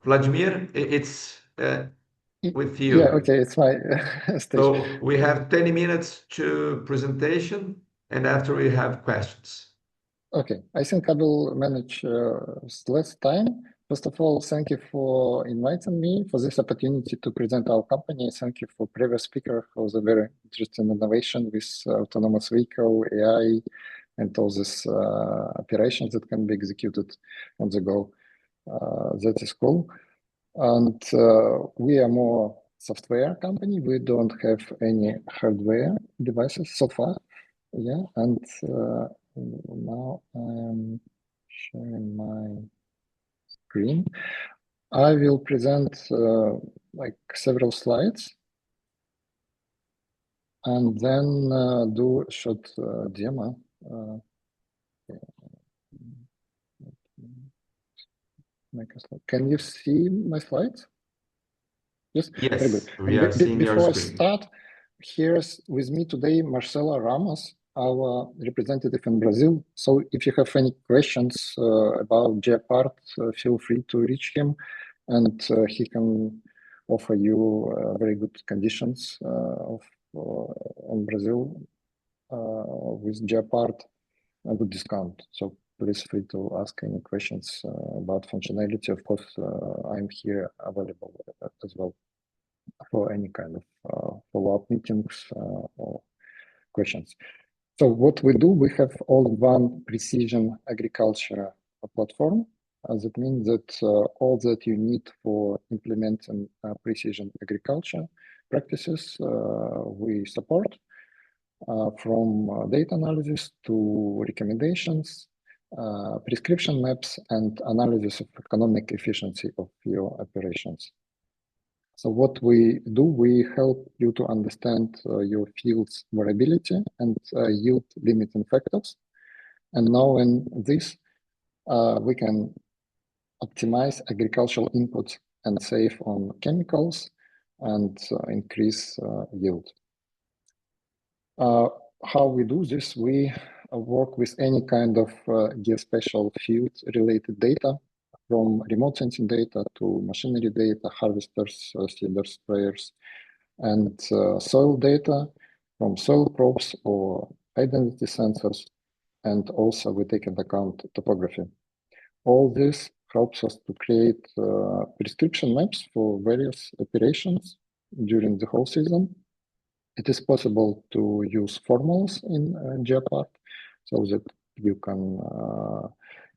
Vladimir, it's with Yeah, you. okay, it's my stage. So we have 10 minutes to presentation, and after we have questions. Okay, I think I will manage less time. First of all, thank you for inviting me for this opportunity to present our company. Thank you for previous speaker for the very interesting innovation with autonomous vehicle, AI, and all these operations that can be executed on the go. That is cool. And we are more software company. We don't have any hardware devices so far. Yeah, and now I'm sharing my screen. I will present like several slides and then do a short demo. Make a slide. Can you see my slides? Yes, very good. Yes, we And are seeing your before I screen. start, here's with me today Marcelo Ramos, our representative in Brazil. So if you have any questions about Geopard, feel free to reach him, and he can offer you very good conditions on Brazil with Geopard, a good discount. So please free to ask any questions about functionality. Of course, I'm here available as well for any kind of follow-up meetings or questions. So what we do, we have all-in-one precision agriculture platform. That means that all that you need for implementing precision agriculture practices, we support from data analysis to recommendations, prescription maps, and analysis of economic efficiency of your operations. So what we do, we help you to understand your field's variability and yield limiting factors. And knowing this, we can optimize agricultural inputs and save on chemicals and increase yield. How we do this, we work with any kind of geospatial field-related data, from remote sensing data to machinery data, harvesters, seeders, sprayers, and soil data from soil probes or identity sensors, and also we take into account topography. All this helps us to create prescription maps for various operations during the whole season. It is possible to use formulas in Geopard so that you can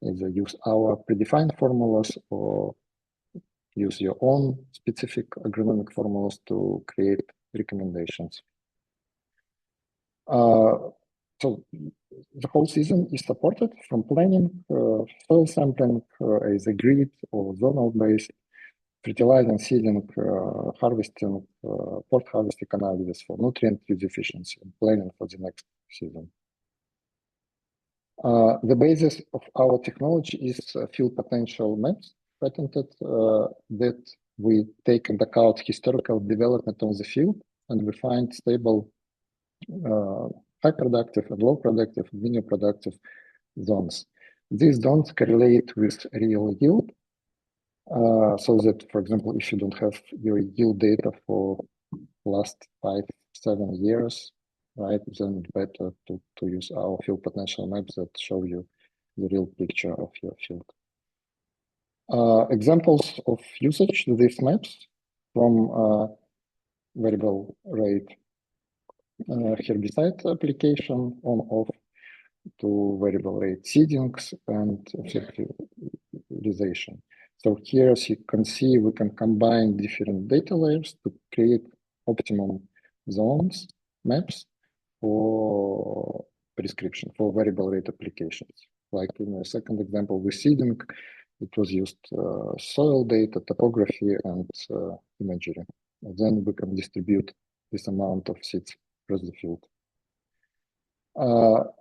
either use our predefined formulas or use your own specific agronomic formulas to create recommendations. So the whole season is supported from planning, soil sampling is a grid or zonal based, fertilizing, seeding, harvesting, post-harvesting analysis for nutrient use efficiency and planning for the next season. The basis of our technology is field potential maps, patented, that we take into account historical development on the field, and we find stable, high productive and low productive, medium productive zones. These zones correlate with real yield, so that, for example, if you don't have your yield data for last 5-7 years, right, then better to use our field potential maps that show you the real picture of your field. Examples of usage of these maps, from variable rate herbicide application on/off to variable rate seedings and fertilization. So here, as you can see, we can combine different data layers to create optimum zones, maps for prescription, for variable rate applications. Like in the second example with seeding, it was used soil data, topography, and imagery. And then we can distribute this amount of seeds across the field.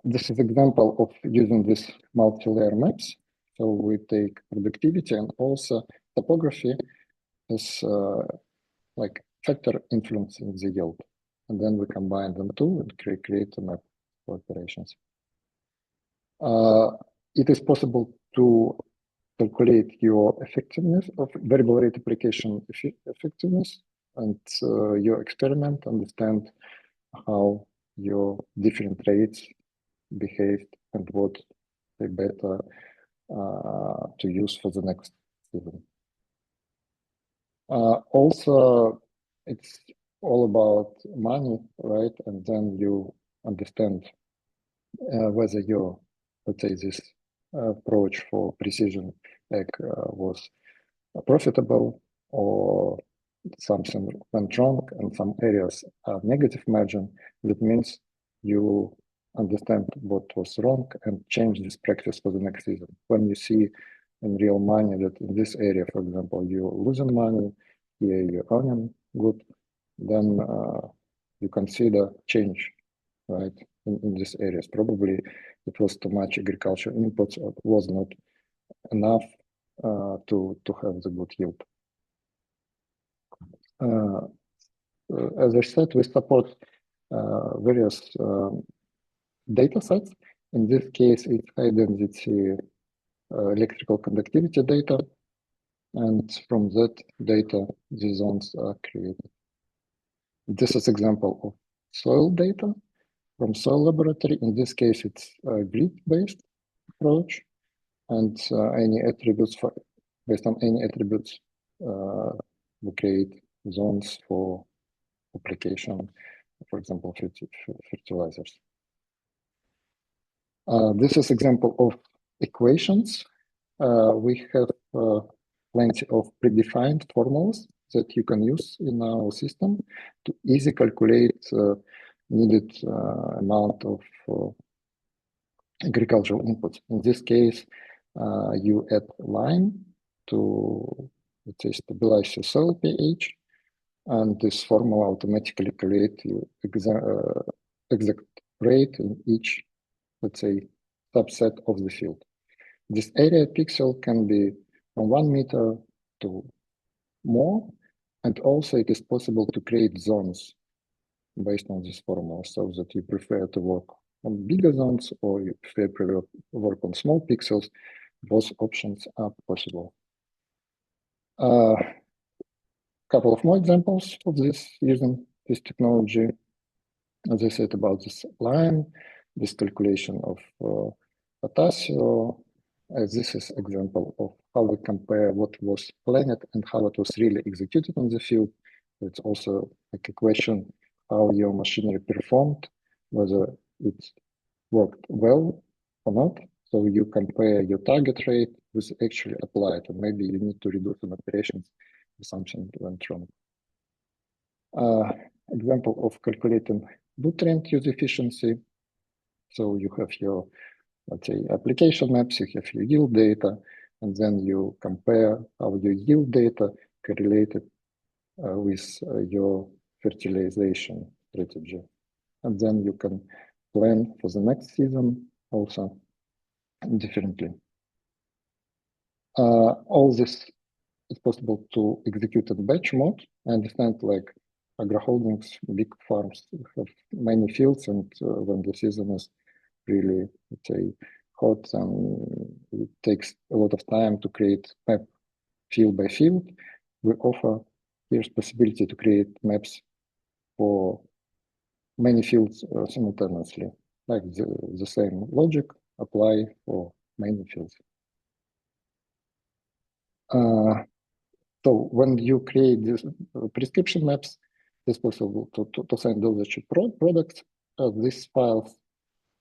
This is an example of using these multi-layer maps. So we take productivity and also topography as like factor influencing the yield. And then we combine them two and create a map for operations. It is possible to calculate your effectiveness of variable rate application effectiveness, and your experiment, understand how your different rates behaved and what they better to use for the next season. Also, it's all about money, right? And then you understand whether your, let's say, this approach for precision ag was profitable or something went wrong and some areas are negative margin. That means you understand what was wrong and change this practice for the next season. When you see in real money that in this area, for example, you're losing money, here you're earning good, then you consider change, right, in these areas. Probably it was too much agricultural inputs, or it was not enough to have the good yield. As I said, we support various data sets. In this case, it's high density electrical conductivity data. And from that data, the zones are created. This is example of soil data from soil laboratory. In this case, it's a grid-based approach, and any attributes based on any attributes, we create zones for application, for example, fertilizers. This is example of equations. We have plenty of predefined formulas that you can use in our system to easily calculate needed amount of agricultural inputs. In this case, you add lime to, let's say, stabilize your soil pH, and this formula automatically creates your exact rate in each, let's say, subset of the field. This area pixel can be from 1 meter to more, and also it is possible to create zones based on this formula, so that you prefer to work on bigger zones or you prefer to work on small pixels. Both options are possible. Couple of more examples of this using this technology. As I said about this line, this calculation of potassium. This is example of how we compare what was planned and how it was really executed on the field. It's also like a question how your machinery performed, whether it worked well or not. So you compare your target rate with actually applied, and maybe you need to redo some operations if something went wrong. Example of calculating nutrient use efficiency. So you have your, let's say, application maps, you have your yield data, and then you compare how your yield data correlated with your fertilization strategy. And then you can plan for the next season also differently. All this is possible to execute in batch mode. I understand, like, agro-holdings, big farms have many fields, and when the season is really, let's say, hot, and it takes a lot of time to create map field by field. We offer here's possibility to create maps for many fields simultaneously, like the same logic apply for many fields. So when you create these prescription maps, it's possible to send those products. These files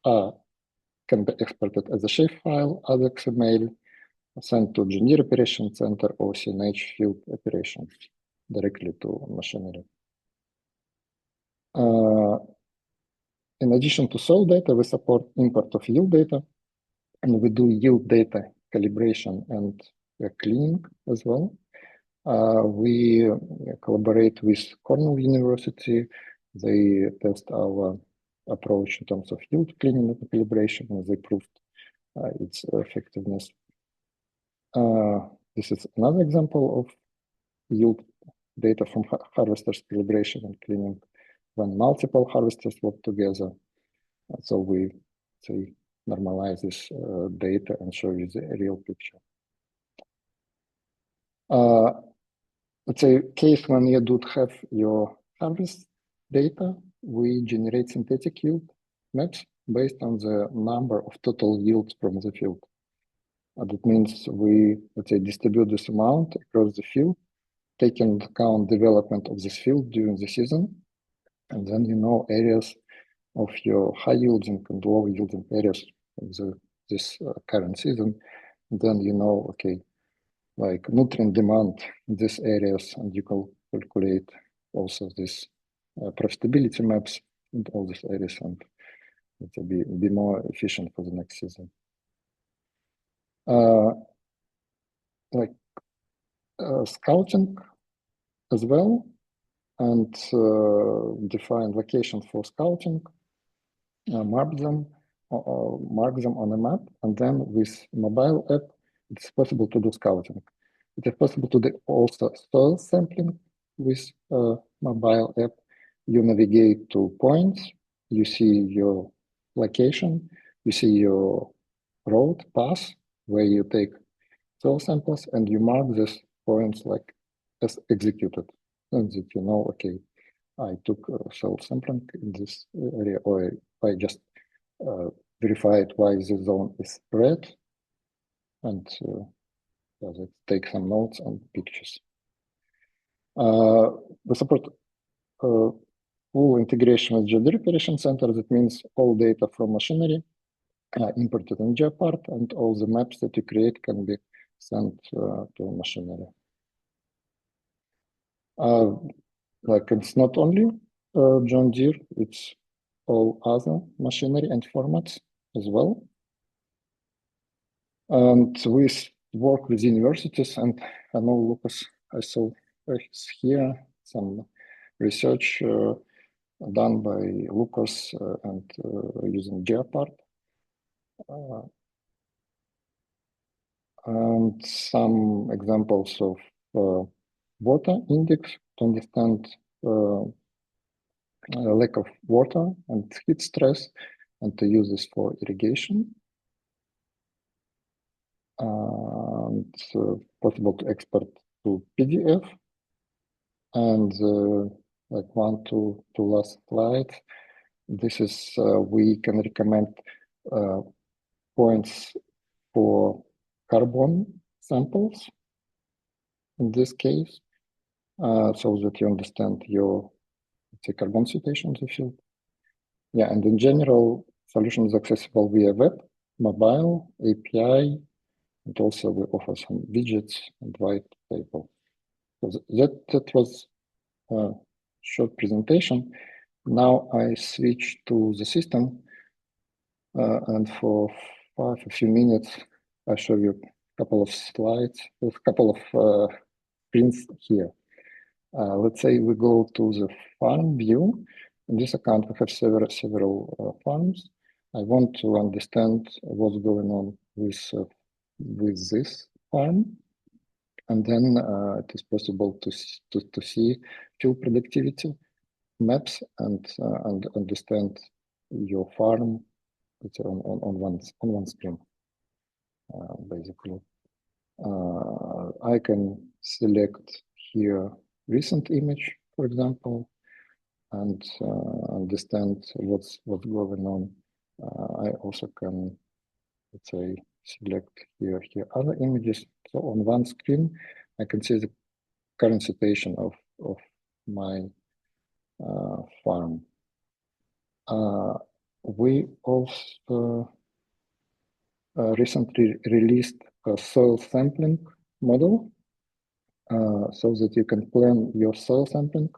can be exported as a shape file, as XML, sent to Engineer Operation Center or CNH field operations directly to machinery. In addition to soil data, we support import of yield data, and we do yield data calibration and cleaning as well. We collaborate with Cornell University. They test our approach in terms of yield cleaning and calibration, and they proved its effectiveness. This is another example of yield data from harvesters calibration and cleaning when multiple harvesters work together. So we say normalize this data and show you the real picture. Let's say case when you do have your harvest data, we generate synthetic yield maps based on the number of total yields from the field. That means we, let's say, distribute this amount across the field, taking into account development of this field during the season, and then you know areas of your high yielding and low yielding areas of this current season. And then you know, okay, like nutrient demand in these areas, and you can calculate also this profitability maps in all these areas, and it will be more efficient for the next season. Scouting as well, and define location for scouting, mark them on a map, and then with mobile app, it's possible to do scouting. It is possible to do also soil sampling with mobile app. You navigate to points, you see your location, you see your road path where you take soil samples, and you mark these points like as executed, and that you know, okay, I took soil sampling in this area, or I just verified why the zone is red, and take some notes and pictures. We support full integration with GeoDir Operation Center. That means all data from machinery imported in GeoPart, and all the maps that you create can be sent to machinery. Like it's not only John Deere, it's all other machinery and formats as well. And we work with universities, and I know Lucas, I saw here some research done by Lucas and using GeoPart. And some examples of water index to understand lack of water and heat stress, and to use this for irrigation. And possible to export to PDF. And like two last slides. This is we can recommend points for carbon samples in this case, so that you understand your, let's say, carbon situation in the field. Yeah, and in general, solution is accessible via web, mobile, API, and also we offer some widgets and white paper. So that was a short presentation. Now I switch to the system, and for a few minutes, I show you a couple of slides with a couple of screens here. Let's say we go to the farm view. In this account, we have several farms. I want to understand what's going on with this farm, and then it is possible to see field productivity maps and understand your farm on one screen, basically. I can select here recent image, for example, and understand what's going on. I also can, let's say, select here other images. So on one screen, I can see the current situation of my farm. We also recently released a soil sampling model, so that you can plan your soil sampling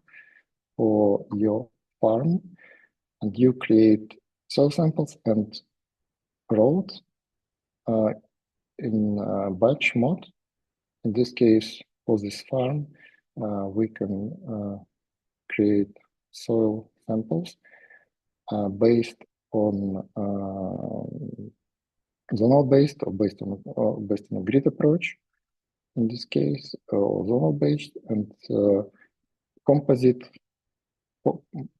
for your farm, and you create soil samples and roads in batch mode. In this case, for this farm, we can create soil samples based on zonal based, or based on a grid approach. In this case, zonal based, and composite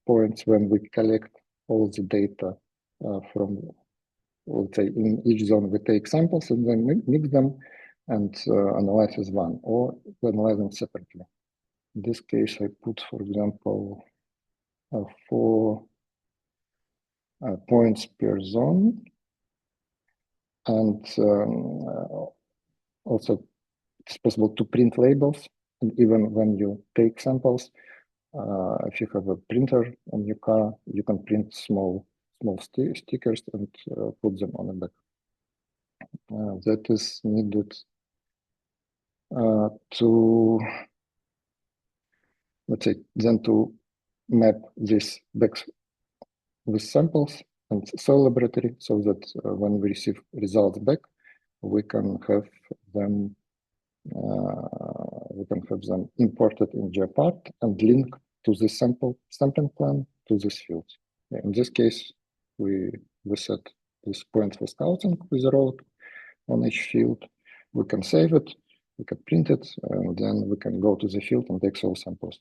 points when we collect all the data from, let's say, in each zone we take samples and then mix them and analyze as one, or analyze them separately. In this case, I put, for example, 4 points per zone, and also it's possible to print labels. And even when you take samples, if you have a printer on your car, you can print small stickers and put them on the back. That is needed to, let's say, then to map this back with samples and soil laboratory, so that when we receive results back, we can have them imported in GeoPart and linked to the sampling plan to this field. In this case, we set this point for scouting with a road on each field. We can save it, we can print it, and then we can go to the field and take soil samples.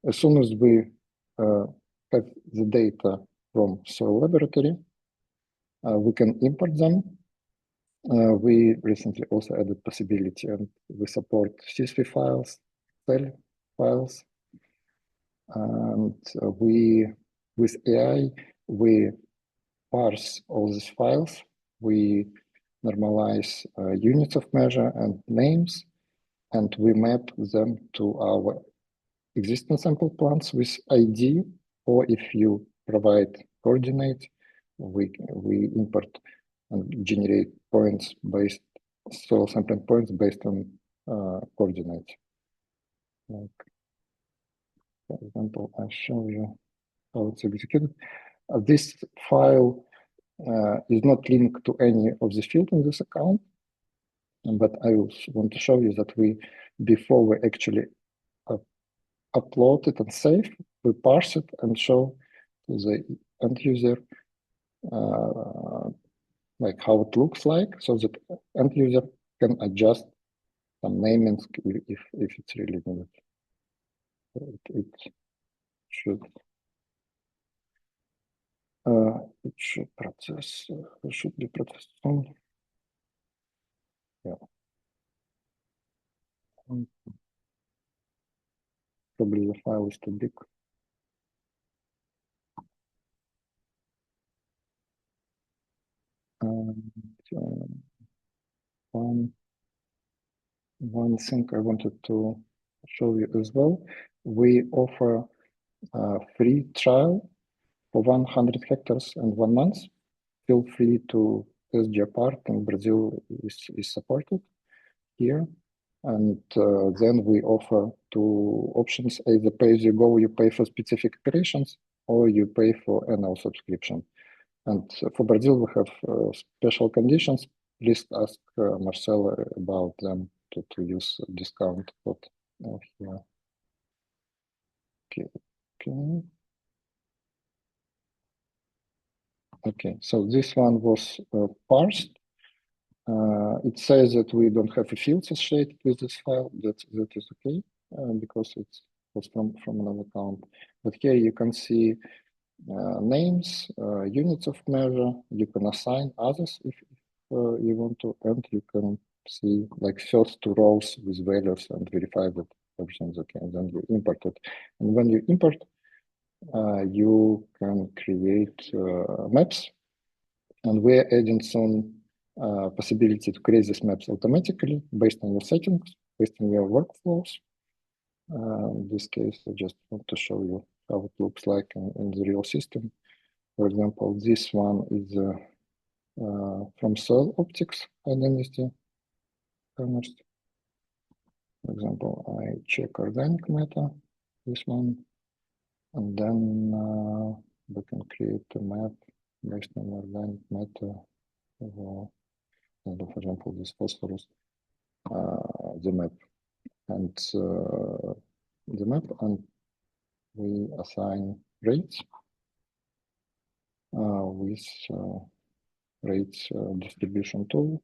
As soon as we have the data from soil laboratory, we can import them. We recently also added possibility, and we support CSV files, Excel files, and with AI, we parse all these files. We normalize units of measure and names, and we map them to our existing sample plans with ID, or if you provide coordinate, we import and generate points based, soil sampling points based on coordinates. Like, for example, I show you how it's executed. This file is not linked to any of the fields in this account, but I also want to show you that before we actually upload it and save, we parse it and show to the end user like how it looks like, so that end user can adjust some naming if it's really needed. It should process. Should be processed soon. Yeah. Probably the file is too big. One thing I wanted to show you as well, we offer a free trial for 100 hectares and 1 month. Feel free to use GeoPart in Brazil is supported here. And then we offer 2 options: either pay as you go, you pay for specific operations, or you pay for annual subscription. And for Brazil, we have special conditions. Please ask Marcelo about them to use discount code here. Okay, so this one was parsed. It says that we don't have a field associated with this file. That is okay, because it was from another account. But here you can see names, units of measure. You can assign others if you want to, and you can see like first 2 rows with values and verify that everything's okay, and then you import it. And when you import, you can create maps, and we're adding soon possibility to create these maps automatically based on your settings, based on your workflows. In this case, I just want to show you how it looks like in the real system. For example, this one is from Soil Optics Identity. For example, I check organic matter, this one, and then we can create a map based on organic matter. For example, this phosphorus, the map, and we assign rates with rates distribution tool.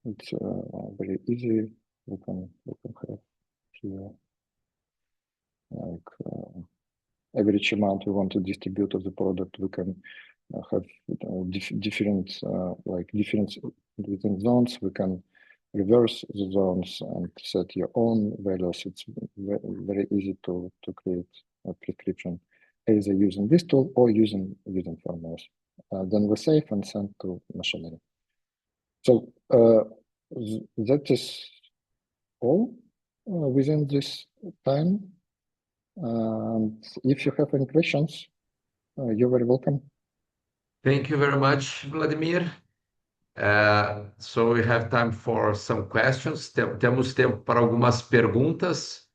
It's very easy. We can have here like average amount we want to distribute of the product. We can have different like difference within zones. We can reverse the zones and set your own values. It's very easy to create a prescription either using this tool or using formulas. Then we save and send to machinery. So that is all within this time. And if you have any questions, you're very welcome. Thank you very much, Vladimir. So we have time for some questions. Temos tempo para algumas perguntas.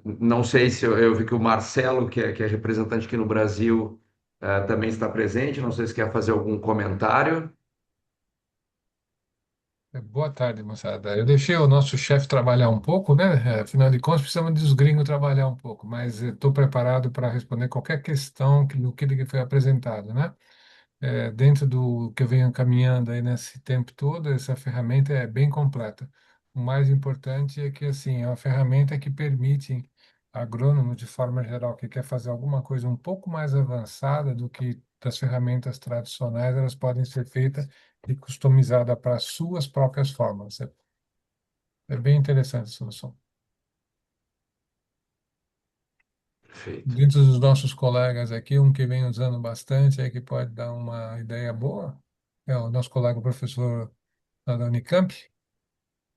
Não sei se eu vi que o Marcelo, que é representante aqui no Brasil, também está presente. Não sei se quer fazer algum comentário. Boa tarde, moçada. Eu deixei o nosso chefe trabalhar um pouco, né? Afinal de contas, precisamos dos gringos trabalhar um pouco, mas estou preparado para responder qualquer questão do que foi apresentado, né? Dentro do que eu venho caminhando aí nesse tempo todo, essa ferramenta é bem completa. O mais importante é que, assim, é uma ferramenta que permite agrônomo, de forma geral, que quer fazer alguma coisa um pouco mais avançada do que das ferramentas tradicionais, elas podem ser feitas e customizadas para suas próprias formas. É bem interessante a solução. Perfeito. Dentro dos nossos colegas aqui, um que vem usando bastante, que pode dar uma ideia boa, é o nosso colega professor lá da Unicamp.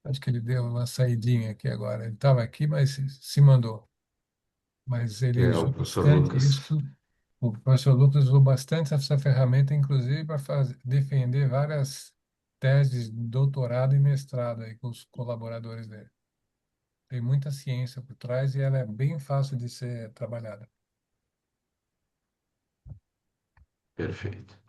Acho que ele deu uma saidinha aqui agora. Ele estava aqui, mas se mandou. Mas ele O usou professor bastante Lucas. isso. O professor Lucas usou bastante essa ferramenta, inclusive para defender várias teses de doutorado e mestrado aí com os colaboradores dele. Tem muita ciência por trás e ela é bem fácil de ser trabalhada. Perfeito.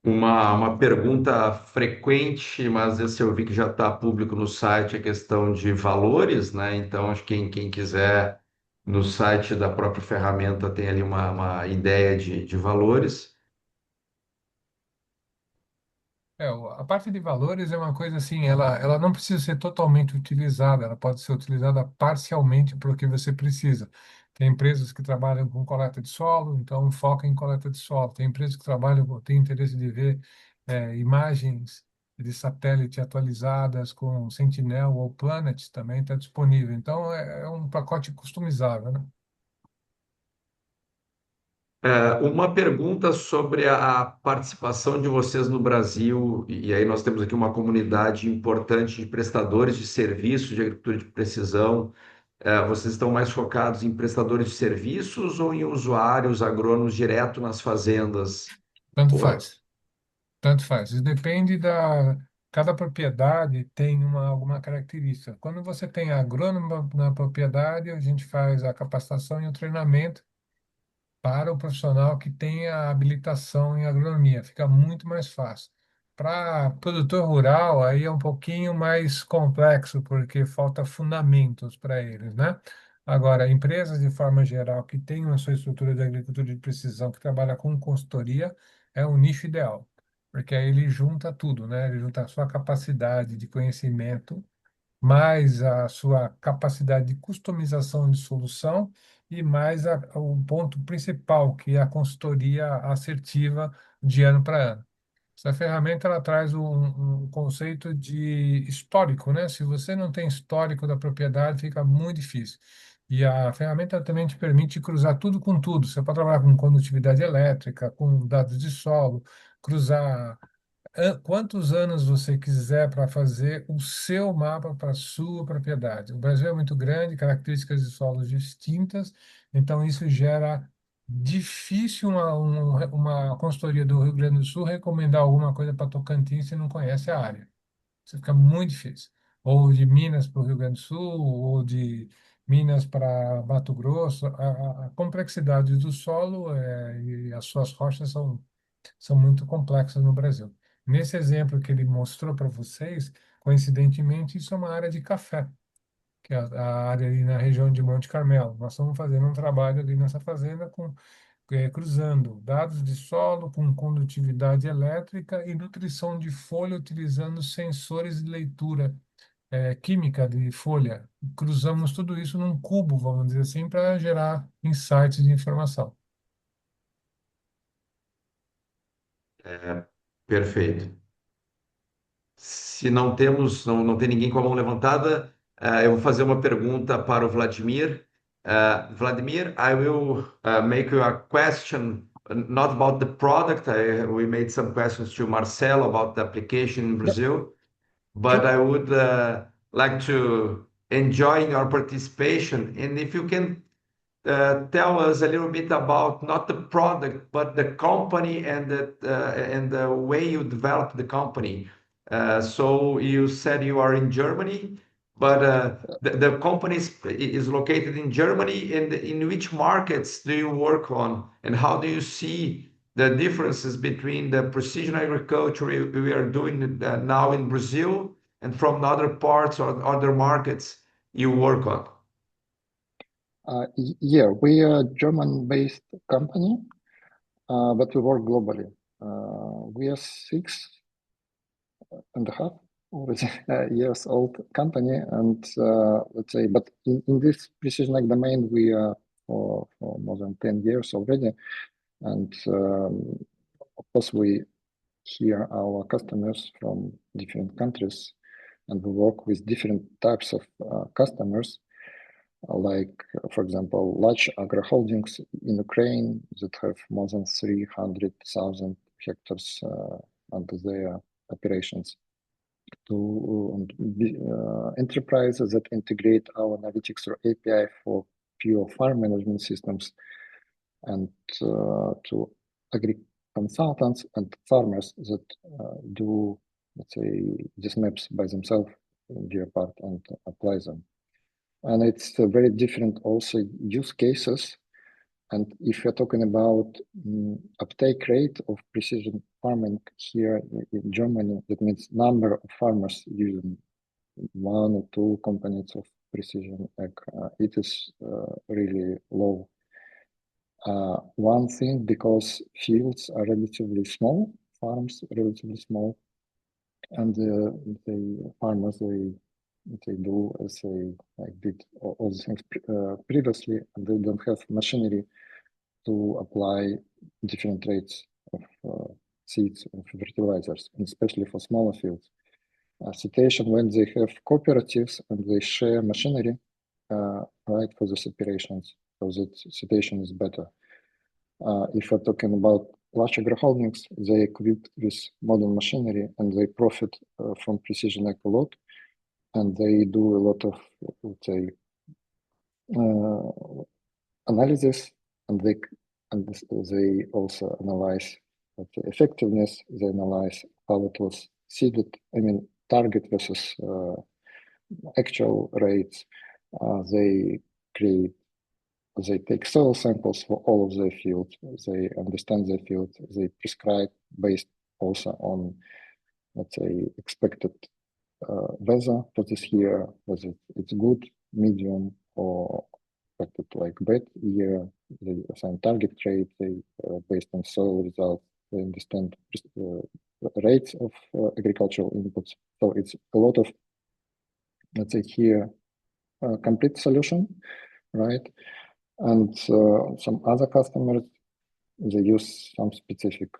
Uma pergunta frequente, mas esse eu vi que já está público no site, é a questão de valores, né? Então, acho que quem quiser, no site da própria ferramenta tem ali uma ideia de valores. A parte de valores é uma coisa assim, ela não precisa ser totalmente utilizada, ela pode ser utilizada parcialmente para o que você precisa. Tem empresas que trabalham com coleta de solo, então foca em coleta de solo. Tem empresas que têm interesse de ver imagens de satélite atualizadas com Sentinel ou Planet também está disponível. Então é um pacote customizável, né? Uma pergunta sobre a participação de vocês no Brasil, e aí nós temos aqui uma comunidade importante de prestadores de serviços de agricultura de precisão. Vocês estão mais focados em prestadores de serviços ou em usuários agrônomos direto nas fazendas? Tanto Ou- faz. Tanto faz. Isso depende da. Cada propriedade tem alguma característica. Quando você tem agrônomo na propriedade, a gente faz a capacitação e o treinamento para o profissional que tem a habilitação em agronomia. Fica muito mais fácil. Para produtor rural, aí é um pouquinho mais complexo, porque falta fundamentos para eles, né? Agora, empresas de forma geral que têm a sua estrutura de agricultura de precisão, que trabalha com consultoria, é um nicho ideal, porque aí ele junta tudo, né? Ele junta a sua capacidade de conhecimento mais a sua capacidade de customização de solução e mais o ponto principal, que é a consultoria assertiva de ano para ano. Essa ferramenta ela traz um conceito de histórico, né? Se você não tem histórico da propriedade, fica muito difícil. E a ferramenta também te permite cruzar tudo com tudo. Você pode trabalhar com condutividade elétrica, com dados de solo, cruzar quantos anos você quiser para fazer o seu mapa para a sua propriedade. O Brasil é muito grande, características de solos distintas, então isso gera difícil uma consultoria do Rio Grande do Sul recomendar alguma coisa para Tocantins se não conhece a área. Isso fica muito difícil. Ou de Minas para o Rio Grande do Sul, ou de Minas para Mato Grosso. A complexidade do solo e as suas rochas são muito complexas no Brasil. Nesse exemplo que ele mostrou para vocês, coincidentemente, isso é uma área de café, que é a área ali na região de Monte Carmelo. Nós estamos fazendo um trabalho ali nessa fazenda cruzando dados de solo com condutividade elétrica e nutrição de folha utilizando sensores de leitura química de folha. Cruzamos tudo isso num cubo, vamos dizer assim, para gerar insights de informação. Perfeito. Se não temos, não tem ninguém com a mão levantada, eu vou fazer uma pergunta para o Vladimir. Vladimir, I will make you a question, not about the product. We made some questions to Marcelo about the application in Yep, Brazil, but sure. I would like to enjoy your participation. And if you can tell us a little bit about not the product, but the company and the way you developed the company. So you said you are in Germany, but the company is located in Germany. And in which markets do you work on, and how do you see the differences between the precision agriculture we are doing now in Brazil and from other parts or other markets you work on? Yeah, we are a German-based company, but we work globally. We are 6.5 already years old company, and let's say, but in this precision ag domain, we are for more than 10 years already, and of course we hear our customers from different countries, and we work with different types of customers. Like, for example, large agro holdings in Ukraine that have more than 300,000 hectares under their operations, to enterprises that integrate our analytics or API for pure farm management systems, and to agri consultants and farmers that do, let's say, these maps by themselves in GeoPart and apply them. And it's very different also use cases. And if you're talking about uptake rate of precision farming here in Germany, that means number of farmers using one or two components of precision ag, it is really low. One thing, because fields are relatively small, farms are relatively small, and the farmers, they do as they like did all the things previously, and they don't have machinery to apply different rates of seeds and fertilizers, and especially for smaller fields. A situation when they have cooperatives and they share machinery, right, for the operations, so that situation is better. If we're talking about large agro holdings, they equipped with modern machinery and they profit from precision ag a lot, and they do a lot of, let's say, analysis, and they also analyze the effectiveness. They analyze how it was seeded. I mean, target versus actual rates. They take soil samples for all of their fields. They understand their fields. They prescribe based also on, let's say, expected weather for this year, whether it's good, medium, or expected like bad year. They assign target rate. They based on soil results. They understand rates of agricultural inputs. So it's a lot of, let's say, here complete solution, right? And some other customers, they use some specific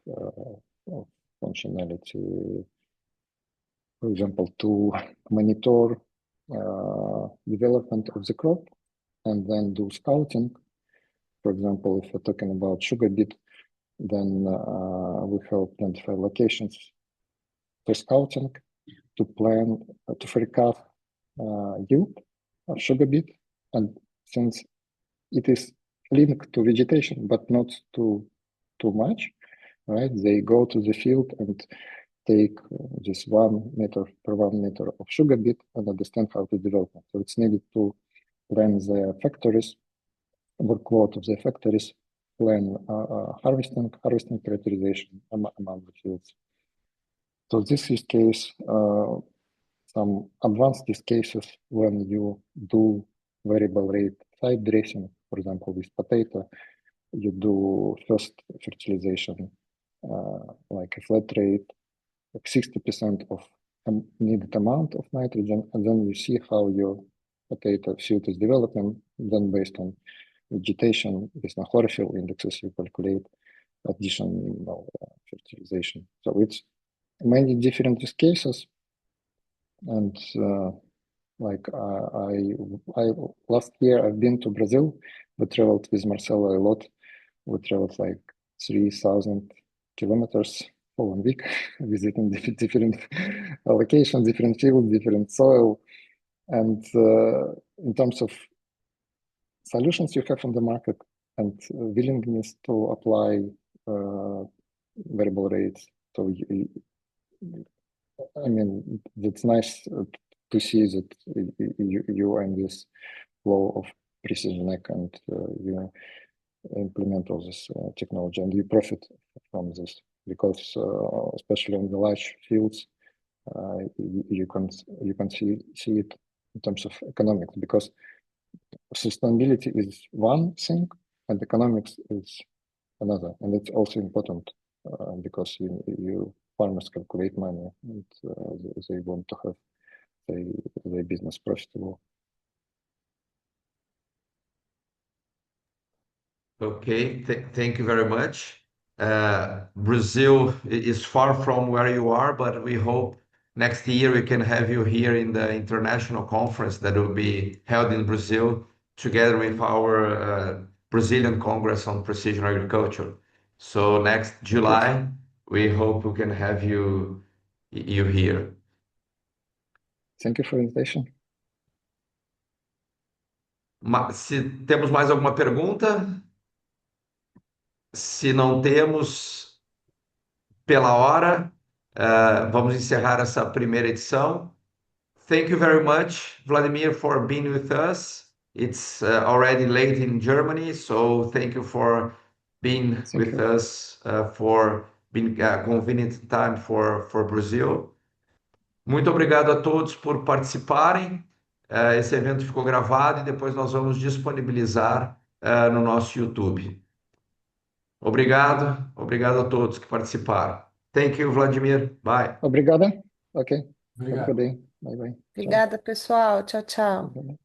functionality, for example, to monitor development of the crop and then do scouting. For example, if we're talking about sugar beet, then we help identify locations for scouting, to plan, to forecast yield of sugar beet. And since it is linked to vegetation, but not too much, right? They go to the field and take just 1 meter per 1 meter of sugar beet and understand how to develop it. So it's needed to plan their factories, workload of their factories, plan harvesting characterization among the fields. So this use case, some advanced use cases when you do variable rate side dressing, for example, with potato, you do first fertilization like a flat rate, like 60% of needed amount of nitrogen, and then you see how your potato field is developing. Then based on vegetation, based on chlorophyll indexes, you calculate additional fertilization. So it's many different use cases, and like I last year I've been to Brazil. We traveled with Marcelo a lot. We traveled like 3,000 kilometers for 1 week, visiting different locations, different fields, different soil, and in terms of solutions you have on the market and willingness to apply variable rates. So I mean, it's nice to see that you are in this flow of precision ag and you implement all this technology and you profit from this because especially on the large fields you can see it in terms of economics because sustainability is one thing and economics is another, and it's also important because you farmers calculate money and they want to have their business profitable. Okay, thank you very much. Brazil is far from where you are, but we hope next year we can have you here in the international conference that will be held in Brazil together with our Brazilian Congress on Precision Agriculture. So next July, we hope we can have you here. Thank you for the invitation. Se temos mais alguma pergunta? Se não temos, pela hora, vamos encerrar essa primeira edição. Thank you very much, Vladimir, for being with us. It's already late in Germany, so thank you for being with us, for being convenient time for Brazil. Muito obrigado a todos por participarem. Esse evento ficou gravado e depois nós vamos disponibilizar no nosso YouTube. Obrigado a todos que participaram. Thank you, Vladimir. Bye. Obrigada. Ok. Obrigado. Have a good day. Bye bye. Obrigada, pessoal. Tchau, tchau. Tchau.